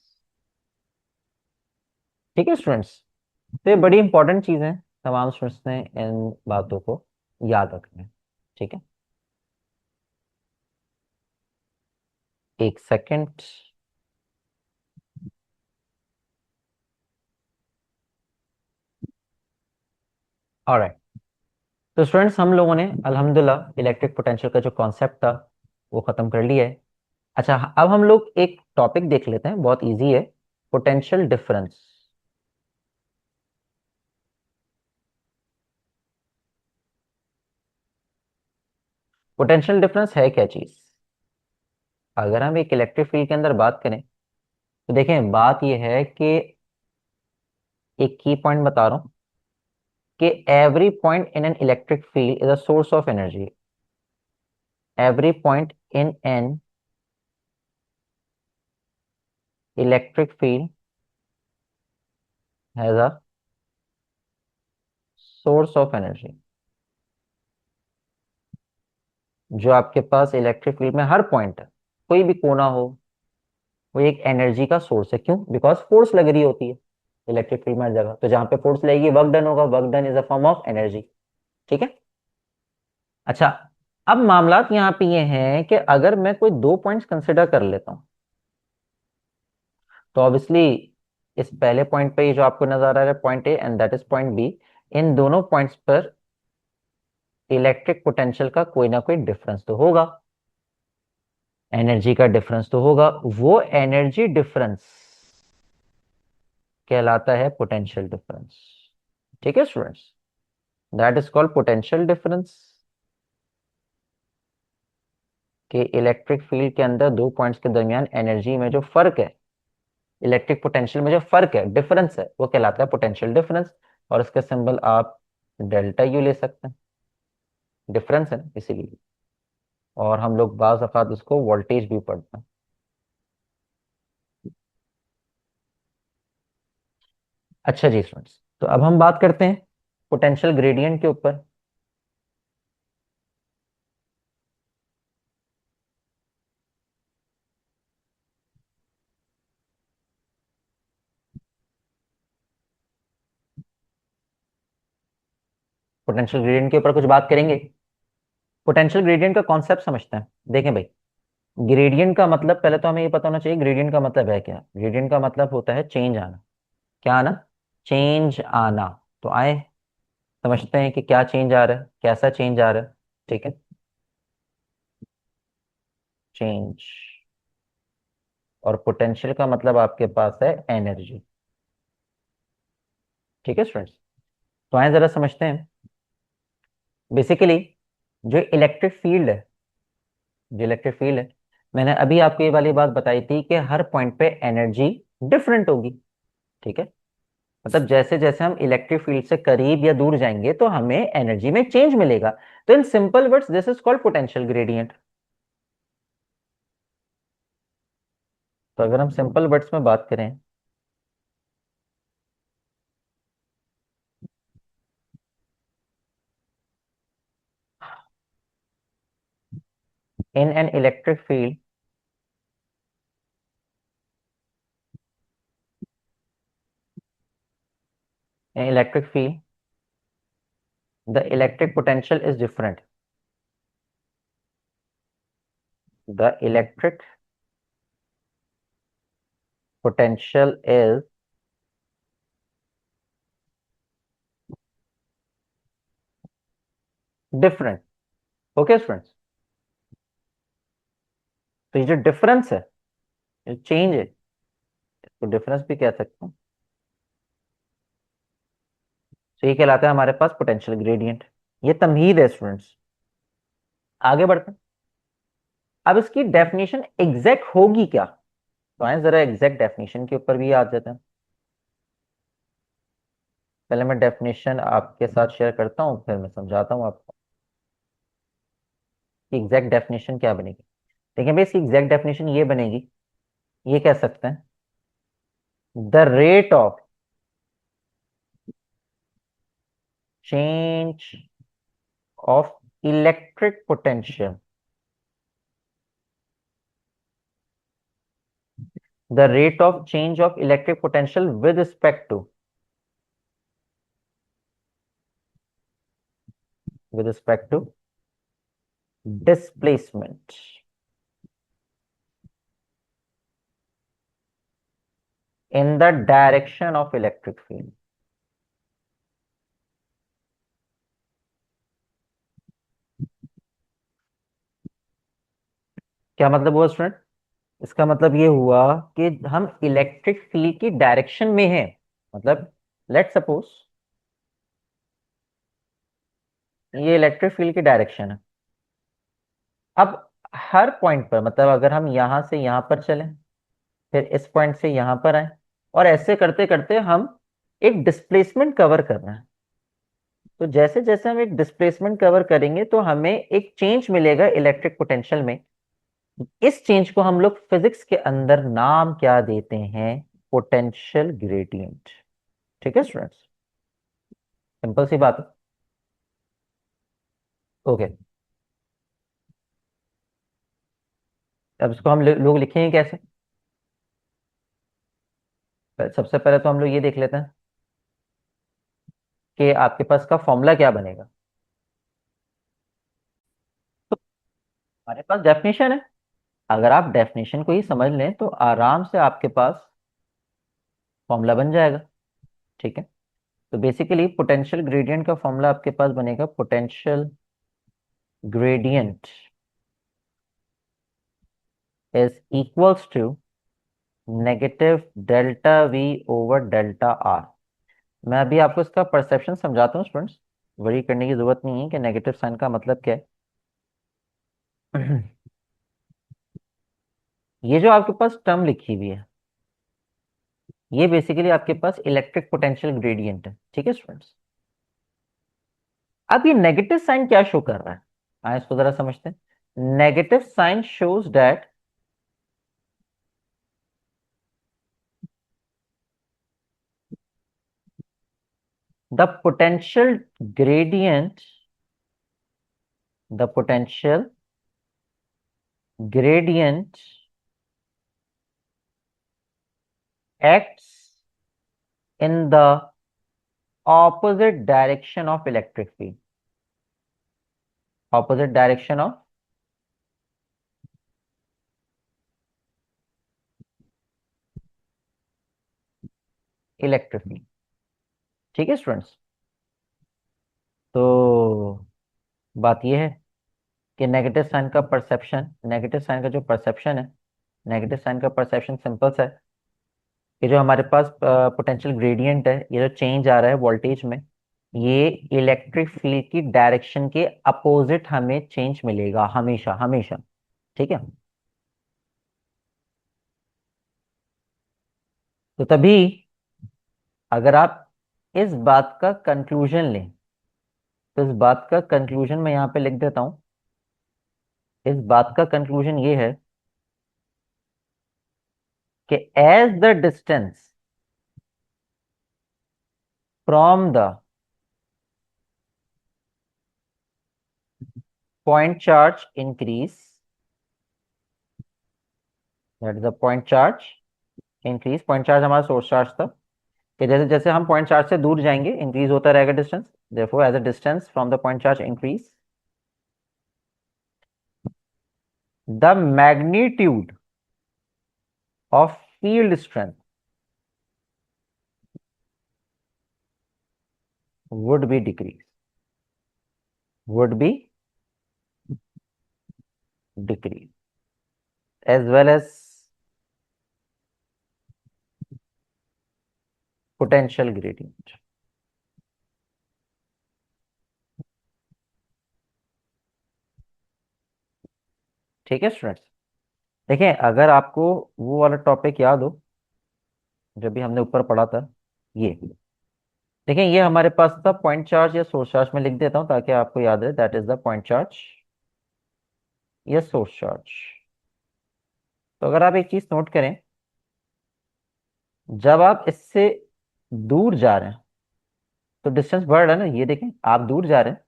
ठीक है स्टूडेंट्स, तो ये बड़ी इंपॉर्टेंट चीजें हैं, तमाम स्टूडेंट्स ने इन बातों को याद रखना है। ठीक है, एक सेकंड। ऑलराइट, तो स्टूडेंट्स हम लोगों ने अल्हम्दुलिल्लाह इलेक्ट्रिक पोटेंशियल का जो कॉन्सेप्ट था वो खत्म कर लिया है। अच्छा, अब हम लोग एक टॉपिक देख लेते हैं, बहुत इजी है, पोटेंशियल डिफरेंस। पोटेंशियल डिफरेंस है क्या चीज? अगर हम एक इलेक्ट्रिक फील्ड के अंदर बात करें, तो देखें बात यह है कि एक की पॉइंट बता रहा हूं कि every point in an electric field is a source of energy. Every point in an electric field has a source of energy। जो आपके पास इलेक्ट्रिक फील्ड में हर पॉइंट है, कोई भी कोना हो, वो एक एनर्जी का सोर्स है। क्यों? बिकॉज फोर्स लग रही होती है इलेक्ट्रिक फील्ड में हर जगह, तो जहां पे फोर्स लगेगी वर्क डन होगा, work done is a form of energy. ठीक है। अच्छा, अब मामलात यहाँ पे ये हैं कि अगर मैं कोई दो पॉइंट्स कंसिडर कर लेता हूँ, तो ऑब्वियसली इस पहले पॉइंट पे ये जो आपको नजर आ रहा है point A and that is point B, इन दोनों पॉइंट्स पर इलेक्ट्रिक पोटेंशियल का कोई ना कोई डिफरेंस तो होगा, एनर्जी का डिफरेंस तो होगा। वो एनर्जी डिफरेंस कहलाता है पोटेंशियल डिफरेंस। ठीक है students, that is called potential difference. कि इलेक्ट्रिक फील्ड के अंदर दो पॉइंट्स के दरमियान एनर्जी में जो फर्क है, इलेक्ट्रिक पोटेंशियल में जो फर्क है, डिफरेंस है, वो कहलाता है पोटेंशियल डिफरेंस। और इसका सिंबल आप डेल्टा यू ले सकते हैं, डिफरेंस है ना इसीलिए। और हम लोग बाज अवत उसको वोल्टेज भी पढ़ते हैं। अच्छा जी स्टूडेंट्स, तो अब हम बात करते हैं पोटेंशियल ग्रेडियंट के ऊपर। पोटेंशियल ग्रेडियंट के ऊपर कुछ बात करेंगे। पोटेंशियल ग्रेडियंट का कॉन्सेप्ट समझते हैं। देखें भाई, ग्रेडियंट का मतलब पहले तो हमें ये पता होना चाहिए ग्रेडियंट का मतलब है क्या। ग्रेडियंट का मतलब होता है चेंज आना। क्या आना? चेंज आना। तो आए समझते हैं कि क्या चेंज आ रहा है, कैसा चेंज आ रहा है। ठीक है, चेंज। और पोटेंशियल का मतलब आपके पास है एनर्जी। ठीक है स्टूडेंट्स, तो आए जरा समझते हैं। बेसिकली जो इलेक्ट्रिक फील्ड है, जो इलेक्ट्रिक फील्ड है, मैंने अभी आपको ये वाली बात बताई थी कि हर पॉइंट पे एनर्जी डिफरेंट होगी। ठीक है, मतलब जैसे जैसे हम इलेक्ट्रिक फील्ड से करीब या दूर जाएंगे तो हमें एनर्जी में चेंज मिलेगा। तो in simple words this is called potential gradient. तो अगर हम सिंपल वर्ड्स में बात करें, in an electric field in electric field the electric potential is different. The electric potential is different. Okay students, तो ये जो डिफरेंस है, ये चेंज है, तो डिफरेंस भी कह सकते हैं। तो ये कहलाता है हमारे पास पोटेंशियल ग्रेडियंट। ये तमहीद है स्टूडेंट्स। आगे बढ़ते हैं। अब इसकी डेफिनेशन एग्जैक्ट होगी क्या, तो आए जरा एग्जैक्ट डेफिनेशन के ऊपर भी आ जाते हैं। पहले मैं डेफिनेशन आपके साथ शेयर करता हूँ, फिर मैं समझाता हूँ आपको कि एग्जैक्ट डेफिनेशन क्या बनेगी। देखिए भाई, इसकी एग्जैक्ट डेफिनेशन ये बनेगी, ये कह सकते हैं the rate of change of electric potential, the rate of change of electric potential with respect to displacement in the direction of electric field। क्या मतलब हुआ स्टूडेंट? इसका मतलब ये हुआ कि हम इलेक्ट्रिक फील्ड की डायरेक्शन में हैं। मतलब लेट सपोज ये इलेक्ट्रिक फील्ड की डायरेक्शन है। अब हर पॉइंट पर, मतलब अगर हम यहां से यहां पर चलें, फिर इस पॉइंट से यहां पर आए, और ऐसे करते करते हम एक डिस्प्लेसमेंट कवर कर रहे हैं। तो जैसे जैसे हम एक डिस्प्लेसमेंट कवर करेंगे तो हमें एक चेंज मिलेगा इलेक्ट्रिक पोटेंशियल में। इस चेंज को हम लोग फिजिक्स के अंदर नाम क्या देते हैं? Potential gradient. ठीक है स्टूडेंट्स, सिंपल सी बात है। ओके, अब इसको हम लोग लिखेंगे कैसे? सबसे पहले तो हम लोग ये देख लेते हैं कि आपके पास का फॉर्मूला क्या बनेगा। तो हमारे पास डेफिनेशन है, अगर आप डेफिनेशन को ही समझ लें तो आराम से आपके पास फॉर्मूला बन जाएगा। ठीक है, तो बेसिकली पोटेंशियल ग्रेडियंट का फॉर्मूला आपके पास बनेगा potential gradient is equals to negative delta V over delta R. मैं अभी आपको इसका परसेप्शन समझाता हूँ स्टूडेंट्स, वरी करने की जरूरत नहीं है कि नेगेटिव साइन का मतलब क्या है। ये जो आपके पास टर्म लिखी हुई है, ये बेसिकली आपके पास इलेक्ट्रिक पोटेंशियल ग्रेडियंट है। ठीक है स्टूडेंट्स, अब ये नेगेटिव साइन क्या शो कर रहा है, आए इसको जरा समझते हैं। Negative sign shows that the potential gradient the potential gradient acts in the opposite direction of electric field, opposite direction of electric field. ठीक है स्टूडेंट्स, तो बात यह है कि नेगेटिव साइन का जो परसेप्शन है, नेगेटिव साइन का परसेप्शन सिंपल सा है। ये जो हमारे पास पोटेंशियल ग्रेडियंट है, ये जो चेंज आ रहा है वोल्टेज में, ये इलेक्ट्रिक फील्ड की डायरेक्शन के अपोजिट हमें चेंज मिलेगा हमेशा हमेशा। ठीक है, तो तभी अगर आप इस बात का कंक्लूजन लें, तो इस बात का कंक्लूजन मैं यहाँ पे लिख देता हूँ। इस बात का कंक्लूजन ये है कि as the distance from the point charge increase, that is the point charge increase, point charge हमारा सोर्स चार्ज था, कि जैसे जैसे हम पॉइंट चार्ज से दूर जाएंगे इंक्रीज होता रहेगा distance, therefore as a distance from the point charge increase, the magnitude of field strength would be decrease, would be decrease, as well as potential gradient. ठीक है स्टूडेंट्स। देखें अगर आपको वो वाला टॉपिक याद हो जब भी हमने ऊपर पढ़ा था, ये देखें, ये हमारे पास था पॉइंट चार्ज या सोर्स चार्ज में लिख देता हूं ताकि आपको याद रहे, that is the point charge या सोर्स चार्ज। तो अगर आप एक चीज नोट करें, जब आप इससे दूर जा रहे हैं तो डिस्टेंस बढ़ रहा है ना, ये देखें आप दूर जा रहे हैं,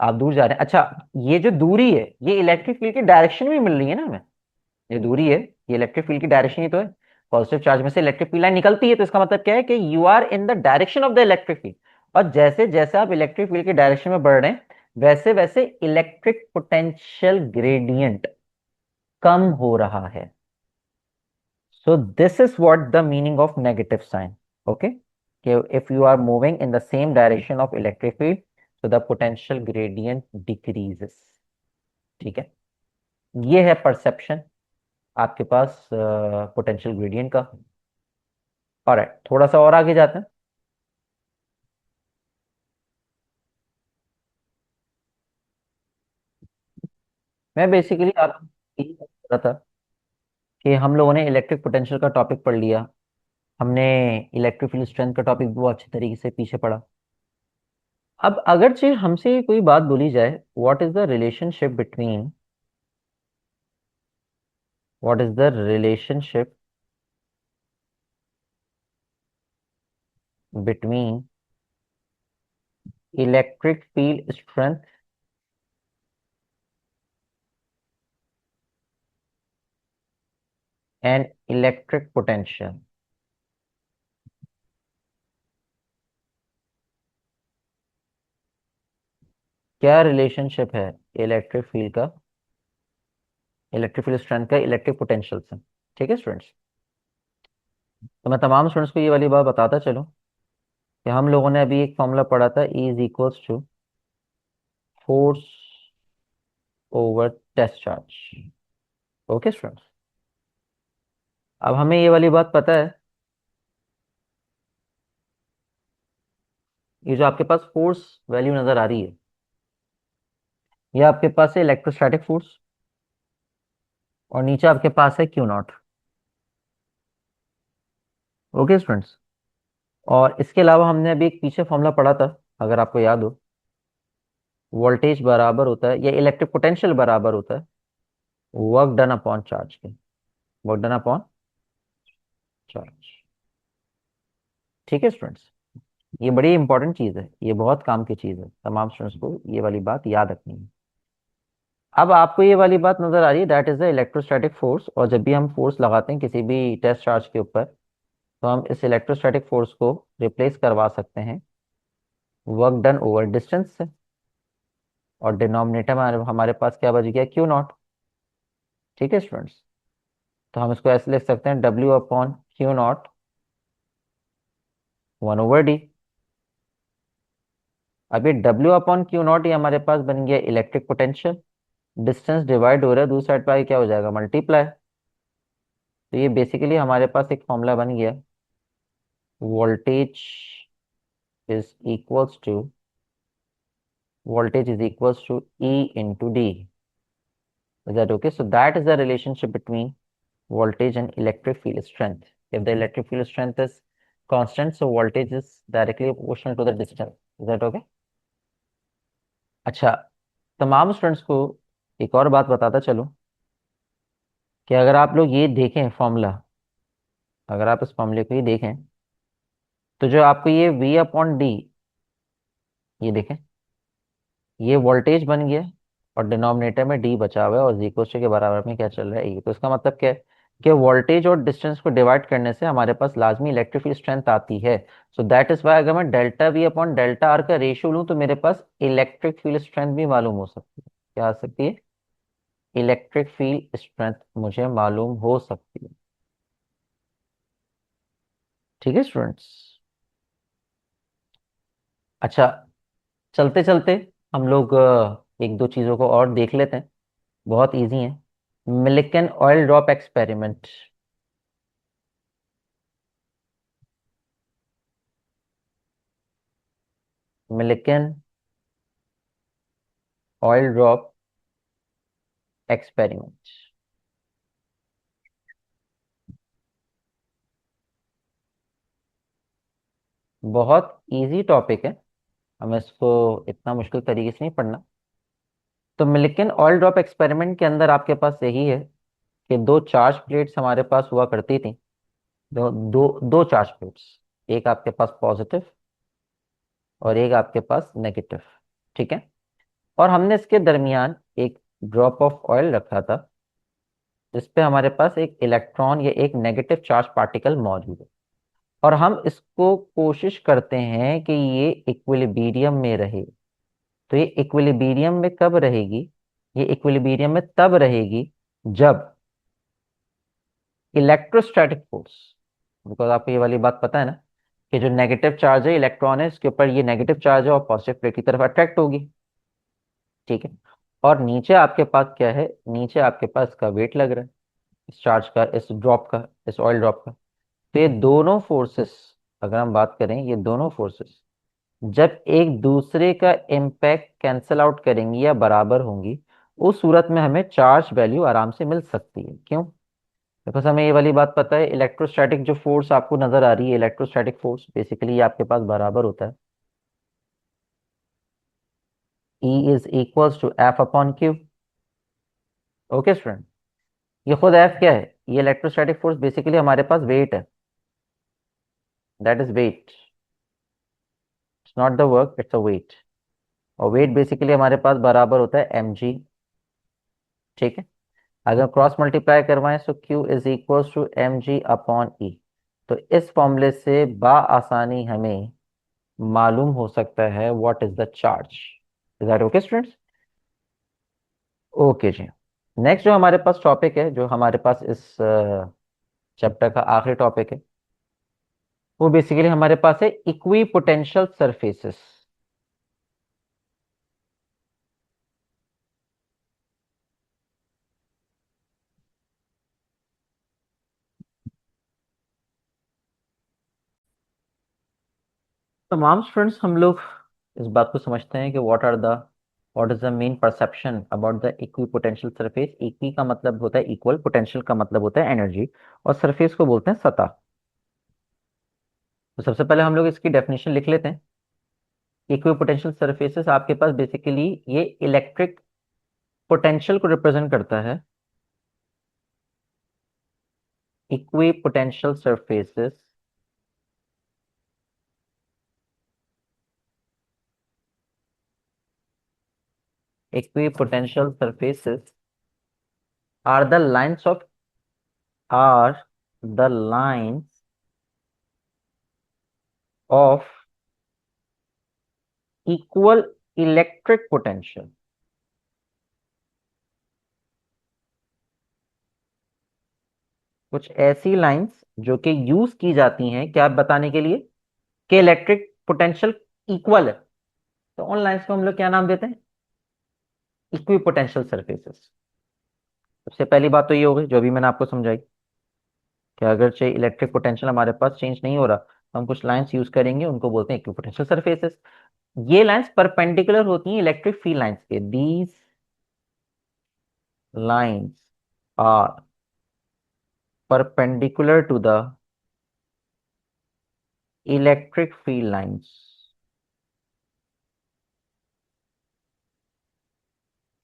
आप दूर जा रहे हैं। अच्छा, ये जो दूरी है ये इलेक्ट्रिक फील्ड की डायरेक्शन भी मिल रही है ना हमें, ये दूरी है, ये इलेक्ट्रिक फील्ड की डायरेक्शन ही तो है। पॉजिटिव चार्ज में से इलेक्ट्रिक फील्ड लाइन निकलती है तो इसका मतलब क्या है कि you are in the direction of the electric field. और जैसे जैसे आप इलेक्ट्रिक फील्ड की डायरेक्शन में बढ़ रहे हैं वैसे वैसे इलेक्ट्रिक पोटेंशियल ग्रेडियंट कम हो रहा है। So this is what the meaning of negative sign. Okay, if you are moving in the same direction of electric field तो द पोटेंशियल ग्रेडियंट डिक्रीजेस। ठीक है, ये है परसेप्शन आपके पास पोटेंशियल ग्रेडियंट का। ऑलराइट, थोड़ा सा और आगे जाते हैं। मैं बेसिकली आप यही बता रहा था कि हम लोगों ने इलेक्ट्रिक पोटेंशियल का टॉपिक पढ़ लिया, हमने इलेक्ट्रिक फील्ड स्ट्रेंथ का टॉपिक भी वो अच्छे तरीके से पीछे पढ़ा। अब अगरचे हमसे कोई बात बोली जाए, what is the relationship between, what is the relationship between electric field strength and electric potential, क्या रिलेशनशिप है इलेक्ट्रिक फील्ड का, इलेक्ट्रिक फील्ड स्ट्रेंथ का इलेक्ट्रिक पोटेंशियल से? ठीक है स्टूडेंट्स, तो मैं तमाम स्टूडेंट्स को ये वाली बात बताता चलूं कि हम लोगों ने अभी एक फॉर्मूला पढ़ा था, E is equals to force over test charge. Okay students, अब हमें ये वाली बात पता है, ये जो आपके पास फोर्स वैल्यू नजर आ रही है ये आपके पास है इलेक्ट्रोस्टैटिक फोर्स, और नीचे आपके पास है क्यू नॉट। ओके स्टूडेंट्स, और इसके अलावा हमने अभी एक पीछे फॉर्मूला पढ़ा था, अगर आपको याद हो, वोल्टेज बराबर होता है या इलेक्ट्रिक पोटेंशियल बराबर होता है वर्क डन अपॉन चार्ज के, वर्क डन अपॉन चार्ज। ठीक है स्टूडेंट्स, ये बड़ी इंपॉर्टेंट चीज है, ये बहुत काम की चीज है, तमाम स्टूडेंट्स को ये वाली बात याद रखनी है। अब आपको ये वाली बात नजर आ रही है, that is the electrostatic force, और जब भी हम फोर्स लगाते हैं किसी भी टेस्ट चार्ज के ऊपर तो हम इस इलेक्ट्रोस्टैटिक फोर्स को रिप्लेस करवा सकते हैं वर्क डन ओवर डिस्टेंस से, और डिनोमिनेटर में हमारे पास क्या बच गया, क्यू नॉट। ठीक है स्टूडेंट्स, तो हम इसको ऐसे लिख सकते हैं, W upon Q not 1/d। अब ये डब्ल्यू अपॉन क्यू नॉट ये हमारे पास बन गया इलेक्ट्रिक पोटेंशियल, डिस्टेंस डिवाइड हो रहा है दूसरी साइड पर, क्या हो जाएगा, मल्टीप्लाई। तो ये बेसिकली हमारे पास एक फॉर्मूला बन गया, voltage is equals to, voltage is equals to E into D. Is that okay? So that is the relationship between voltage and electric field strength. If the electric field strength is constant, so voltage is directly proportional to the distance. Is that okay? अच्छा, तमाम students को एक और बात बताता चलो कि अगर आप लोग ये देखें फॉर्मूला, अगर आप इस फॉर्मूले को ही देखें तो जो आपको ये V अपॉन डी, ये देखें, ये वोल्टेज बन गया और डिनोमिनेटर में डी बचा हुआ है और इक्वल के बराबर में क्या चल रहा है, ये तो इसका मतलब क्या है कि वोल्टेज और डिस्टेंस को डिवाइड करने से हमारे पास लाजमी इलेक्ट्रिक फील्ड स्ट्रेंथ आती है। सो दैट इज वाई अगर मैं delta we upon delta R का रेशियो लूं तो मेरे पास इलेक्ट्रिक फील्ड स्ट्रेंथ भी मालूम हो सकती है। क्या आ सकती है? इलेक्ट्रिक फील्ड स्ट्रेंथ मुझे मालूम हो सकती है। ठीक है स्टूडेंट्स। अच्छा, चलते चलते हम लोग एक दो चीजों को और देख लेते हैं। बहुत इजी है। Millikan oil drop experiment. Millikan oil drop experiment. बहुत इजी टॉपिक है, हमें इसको इतना मुश्किल तरीके से नहीं पढ़ना। तो मिल्कन ऑयल ड्रॉप एक्सपेरिमेंट के अंदर आपके पास यही है कि दो चार्ज प्लेट्स हमारे पास हुआ करती थी। दो दो दो चार्ज प्लेट्स, एक आपके पास पॉजिटिव और एक आपके पास नेगेटिव। ठीक है। और हमने इसके दरमियान एक ड्रॉप ऑफ ऑयल रखा था जिसपे हमारे पास एक इलेक्ट्रॉन या एक नेगेटिव चार्ज पार्टिकल मौजूद है। और हम इसको कोशिश करते हैं कि ये इक्विलिब्रियम में रहे। तो ये इक्विलिब्रियम में कब रहेगी? ये इक्विलिब्रियम में तब रहेगी जब इलेक्ट्रोस्टैटिक फोर्स, बिकॉज आपको ये वाली बात पता है ना कि जो नेगेटिव चार्ज है इलेक्ट्रॉन है इसके ऊपर, ये नेगेटिव चार्ज है और पॉजिटिव प्लेट की तरफ अट्रैक्ट होगी। ठीक है। और नीचे आपके पास क्या है? नीचे आपके पास इसका वेट लग रहा है, इस चार्ज का, इस ड्रॉप का, इस ऑयल ड्रॉप का। तो ये दोनों फोर्सेस, अगर हम बात करें, ये दोनों फोर्सेस जब एक दूसरे का इम्पैक्ट कैंसल आउट करेंगी या बराबर होंगी, उस सूरत में हमें चार्ज वैल्यू आराम से मिल सकती है। क्यों? बिकॉज हमें ये वाली बात पता है, इलेक्ट्रोस्टैटिक जो फोर्स आपको नजर आ रही है, इलेक्ट्रोस्टैटिक फोर्स बेसिकली ये आपके पास बराबर होता है E is equals to F upon Q. Okay student. ये खुद एफ क्या है? ये इलेक्ट्रोस्टैटिक फोर्स बेसिकली हमारे पास वेट है, that is weight. It's not the work, it's a weight. और वेट बेसिकली हमारे पास बराबर होता है mg। ठीक है। अगर क्रॉस मल्टीप्लाई करवाएं तो Q is equals to mg upon e. तो इस फॉर्मूले से आसानी हमें मालूम हो सकता है what is the charge. Is that okay students? Okay जी। नेक्स्ट जो हमारे पास टॉपिक है, जो हमारे पास इस चैप्टर का आखिरी टॉपिक है, वो बेसिकली हमारे पास है इक्वी पोटेंशियल सरफेसेस। तमाम स्टूडेंट्स हम लोग इस बात को समझते हैं कि what is the main perception about the equi potential surface. Equi का मतलब होता है इक्वल, पोटेंशियल का मतलब होता है एनर्जी, और सरफेस को बोलते हैं सतह। तो सबसे पहले हम लोग इसकी डेफिनेशन लिख लेते हैं। इक्वी पोटेंशियल सरफेसेस आपके पास बेसिकली ये इलेक्ट्रिक पोटेंशियल को रिप्रेजेंट करता है। Equi potential surfaces equipotential surfaces are the lines of are the lines of equal electric potential। कुछ ऐसी लाइंस जो कि यूज की जाती हैं क्या बताने के लिए कि इलेक्ट्रिक पोटेंशियल इक्वल है। तो उन लाइंस को हम लोग क्या नाम देते हैं? Equipotential surfaces. सबसे पहली बात तो ये हो गई जो अभी मैंने आपको समझाई कि अगर चाहिए इलेक्ट्रिक पोटेंशियल हमारे पास चेंज नहीं हो रहा तो हम कुछ लाइंस यूज करेंगे, उनको बोलते हैं इक्विपोटेंशियल सरफेसेस। ये लाइंस परपेंडिकुलर होती हैं इलेक्ट्रिक फील्ड लाइंस के। These lines are perpendicular to the electric field lines।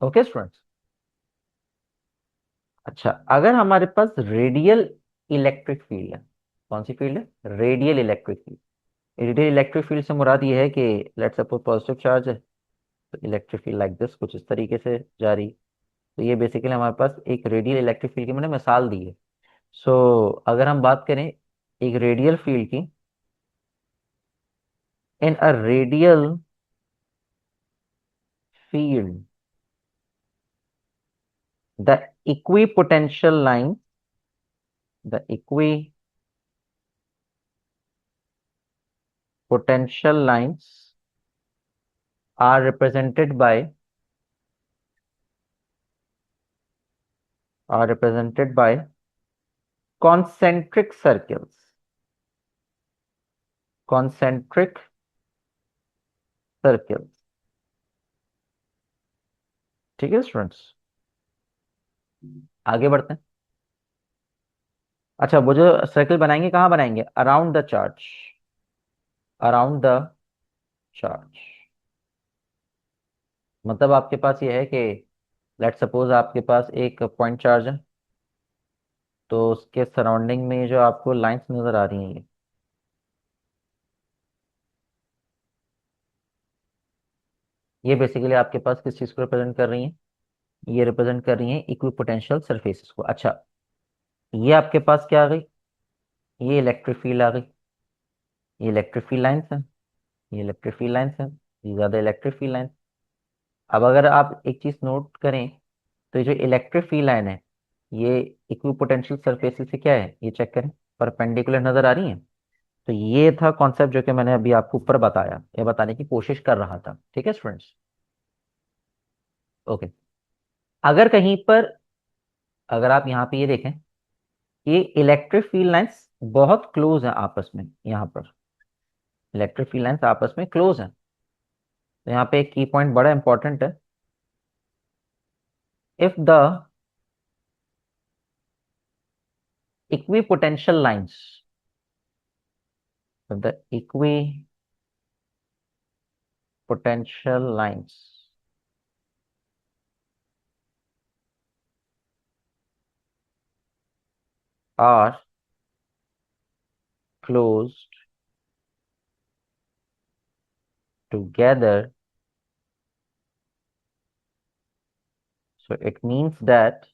Okay students. अच्छा, अगर हमारे पास रेडियल इलेक्ट्रिक फील्ड है, कौन सी फील्ड है? Radial electric field. Radial electric field से मुराद ये है कि लेट्स सपोज पॉजिटिव चार्ज है तो इलेक्ट्रिक फील्ड लाइक दिस कुछ इस तरीके से जा रही। तो ये बेसिकली हमारे पास एक रेडियल इलेक्ट्रिक फील्ड की मैंने मिसाल दी है। सो अगर हम बात करें एक रेडियल फील्ड की, in a radial field the equipotential line, the equipotential lines are represented by are represented by concentric circles, concentric circles। ठीक है स्टूडेंट्स, आगे बढ़ते हैं। अच्छा, वो जो सर्कल बनाएंगे कहाँ बनाएंगे? Around the charge, around the charge. मतलब आपके पास ये है कि लेट सपोज आपके पास एक पॉइंट चार्ज है, तो उसके सराउंडिंग में जो आपको लाइंस नजर आ रही हैं, ये बेसिकली आपके पास किस चीज को रिप्रेजेंट कर रही हैं? ये रिप्रेजेंट कर रही हैं इक्विपोटेंशियल सरफेसेस को। अच्छा, ये आपके पास क्या आ गई? ये इलेक्ट्रिक फील्ड आ गई। ये इलेक्ट्रिक फील्ड लाइंस है, ये इलेक्ट्रिक फील्ड लाइंस है, ये ज्यादा इलेक्ट्रिक फील्ड लाइन। अब अगर आप एक चीज नोट करें, तो ये जो इलेक्ट्रिक फील्ड लाइन है, ये इक्विपोटेंशियल सरफेस से क्या है, ये चेक करें, परपेंडिकुलर नजर आ रही है। तो ये था कॉन्सेप्ट जो कि मैंने अभी आपको ऊपर बताया, ये बताने की कोशिश कर रहा था। ठीक है स्टूडेंट्स, ओके। अगर कहीं पर, अगर आप यहाँ पे ये देखें, ये इलेक्ट्रिक फील्ड लाइंस बहुत क्लोज है आपस में, यहाँ पर इलेक्ट्रिक फील्ड लाइंस आपस में क्लोज है। तो यहाँ पे एक की पॉइंट बड़ा इंपॉर्टेंट है। If the equipotential lines, if the equipotential lines are closed together, so it means that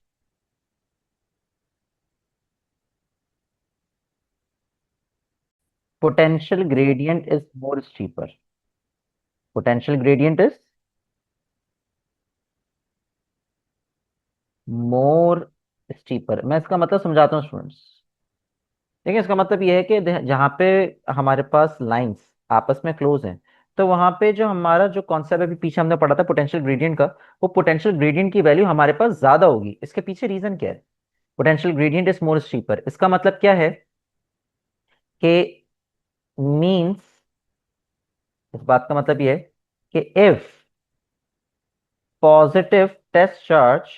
potential gradient is more steeper, potential gradient is more steeper। मैं इसका मतलब समझाता हूँ स्टूडेंट्स। देखिए, इसका मतलब ये है कि जहाँ पे हमारे पास लाइंस आपस में क्लोज हैं, तो वहां पे जो हमारा जो कॉन्सेप्ट अभी पीछे हमने पढ़ा था पोटेंशियल ग्रेडियंट का, वो पोटेंशियल ग्रेडियंट की वैल्यू हमारे पास ज्यादा होगी। इसके पीछे रीजन क्या है? Potential gradient is more steeper, इसका मतलब क्या है कि मींस, इस बात का मतलब ये है कि if positive test charge,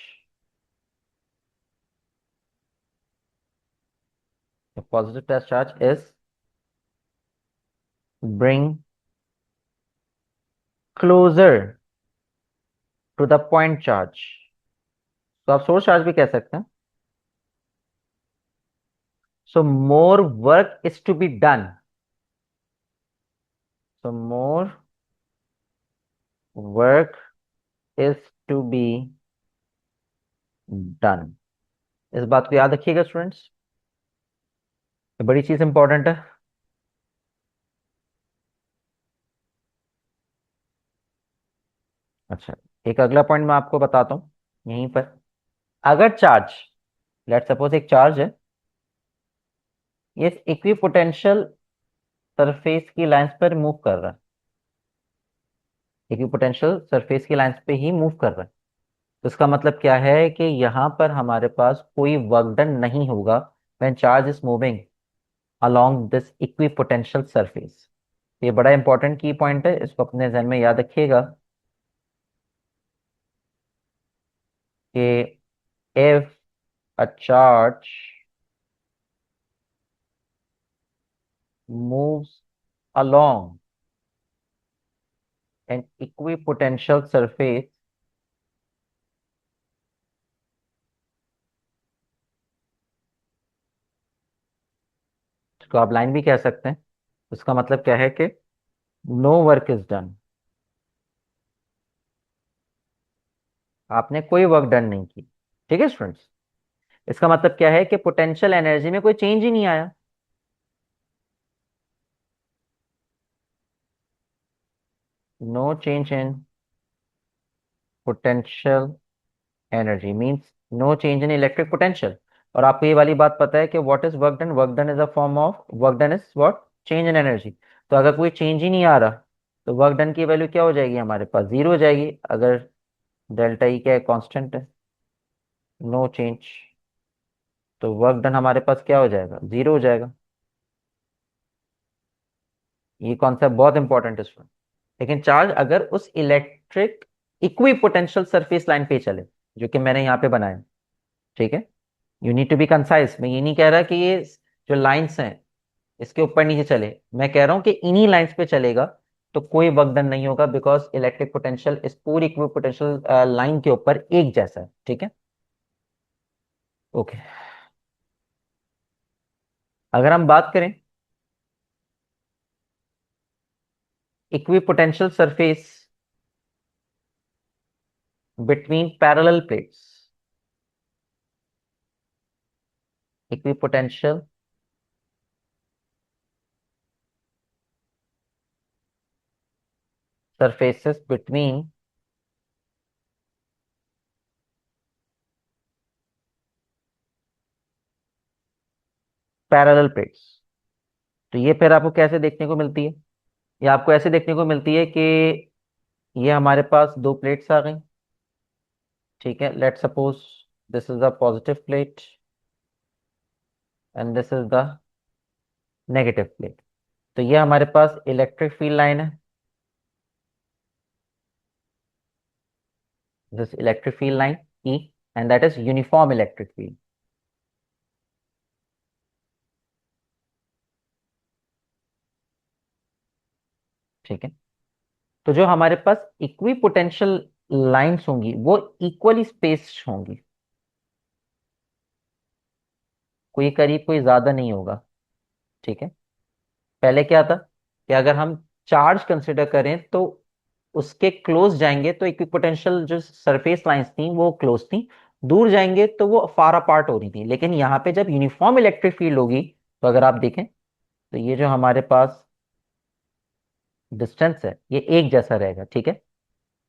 positive test charge is bring closer to the point charge, तो आप सोर्स चार्ज भी कह सकते हैं। So more work is to be done, so more work is to be done. इस बात को याद रखिएगा स्टूडेंट्स, ये बड़ी चीज इंपॉर्टेंट है। अच्छा, एक अगला पॉइंट मैं आपको बताता हूँ यहीं पर। अगर चार्ज, लेट सपोज एक चार्ज है, ये इक्विपोटेंशियल सरफेस की लाइंस पर मूव कर रहा है, इक्विपोटेंशियल सरफेस की लाइंस पे ही मूव कर रहा है। तो इसका मतलब क्या है कि यहाँ पर हमारे पास कोई वर्क डन नहीं होगा when charge is moving along this equipotential surface. ये बड़ा इंपॉर्टेंट की पॉइंट है, इसको अपने जहन में याद रखिएगा कि if a charge moves along an equipotential surface, तो आप लाइन भी कह सकते हैं, उसका मतलब क्या है कि नो वर्क इज डन, आपने कोई वर्क डन नहीं की। ठीक है स्टूडेंट्स, इसका मतलब क्या है कि पोटेंशियल एनर्जी में कोई चेंज ही नहीं आया। No change in potential energy means no change in electric potential. और आपको ये वाली बात पता है कि what is work done, work done is a form of work done is what, change in energy. तो अगर कोई चेंज ही नहीं आ रहा तो वर्क डन की वैल्यू क्या हो जाएगी, हमारे पास जीरो हो जाएगी। अगर डेल्टा ई क्या है, कांस्टेंट है, नो चेंज, तो वर्क डन हमारे पास क्या हो जाएगा, जीरो हो जाएगा। ये कॉन्सेप्ट बहुत इंपॉर्टेंट है स्टूडेंट। लेकिन चार्ज अगर उस electric equi potential surface line पे चले, जो कि मैंने यहाँ पे बनाया, ठीक है, you need to be concise. मैं ये नहीं कह रहा कि ये जो लाइंस हैं इसके ऊपर नीचे चले, मैं कह रहा हूं कि इन्हीं लाइंस पे चलेगा तो कोई वर्क डन नहीं होगा, बिकॉज इलेक्ट्रिक पोटेंशियल इस पूरी इक्वी पोटेंशियल लाइन के ऊपर एक जैसा है, ठीक है। ओके, अगर हम बात करें equi potential surface between parallel plates, equi potential surfaces between parallel plates, तो ये फिर आपको कैसे देखने को मिलती है, ये आपको ऐसे देखने को मिलती है कि ये हमारे पास दो प्लेट्स आ गई, ठीक है। Let suppose this is the positive plate and this is the negative plate. तो ये हमारे पास इलेक्ट्रिक फील्ड लाइन है, this electric field line E, and that is uniform electric field, ठीक है। तो जो हमारे पास इक्वी पोटेंशियल लाइंस होंगी वो इक्वली स्पेस्ड होंगी, कोई करीब कोई ज्यादा नहीं होगा, ठीक है। पहले क्या था कि अगर हम चार्ज कंसिडर करें तो उसके क्लोज जाएंगे तो इक्विपोटेंशियल जो सरफेस लाइंस थी वो क्लोज थी, दूर जाएंगे तो वो फार अपार्ट हो रही थी। लेकिन यहाँ पे जब यूनिफॉर्म इलेक्ट्रिक फील्ड होगी तो अगर आप देखें तो ये जो हमारे पास डिस्टेंस है ये एक जैसा रहेगा, ठीक है।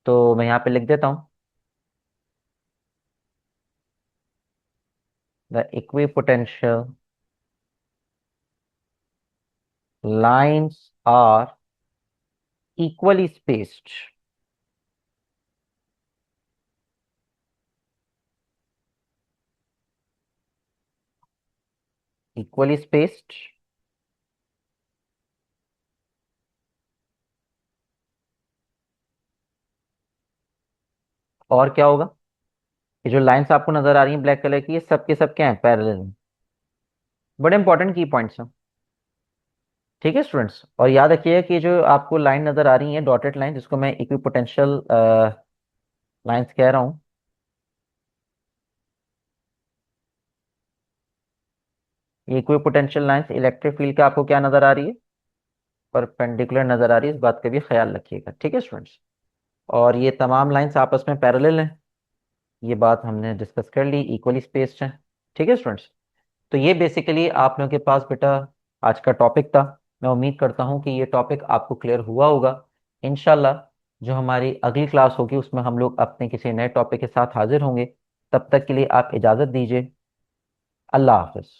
तो मैं यहाँ पे लिख देता हूँ, the equipotential lines are equally spaced, equally spaced. और क्या होगा, ये जो लाइंस आपको नजर आ रही हैं ब्लैक कलर की, ये सब के सब क्या है, पैरेलल। बड़े इंपॉर्टेंट की पॉइंट्स हैं, ठीक है स्टूडेंट्स। और याद रखिएगा कि जो आपको लाइन नजर आ रही है डॉटेड लाइन, जिसको मैं इक्विपोटेंशियल लाइंस कह रहा हूँ, ये इक्विपोटेंशियल लाइंस इलेक्ट्रिक फील्ड का आपको क्या नजर आ रही है, परपेंडिकुलर नजर आ रही है। इस बात का भी ख्याल रखिएगा, ठीक है स्टूडेंट्स। और ये तमाम लाइंस आपस में पैरेलल हैं, ये बात हमने डिस्कस कर ली, इक्वली स्पेस्ड हैं, ठीक है स्टूडेंट्स। तो ये बेसिकली आप लोगों के पास बेटा आज का टॉपिक था। मैं उम्मीद करता हूँ कि ये टॉपिक आपको क्लियर हुआ होगा। इंशाल्लाह जो हमारी अगली क्लास होगी उसमें हम लोग अपने किसी नए टॉपिक के साथ हाजिर होंगे। तब तक के लिए आप इजाज़त दीजिए। अल्लाह हाफिज।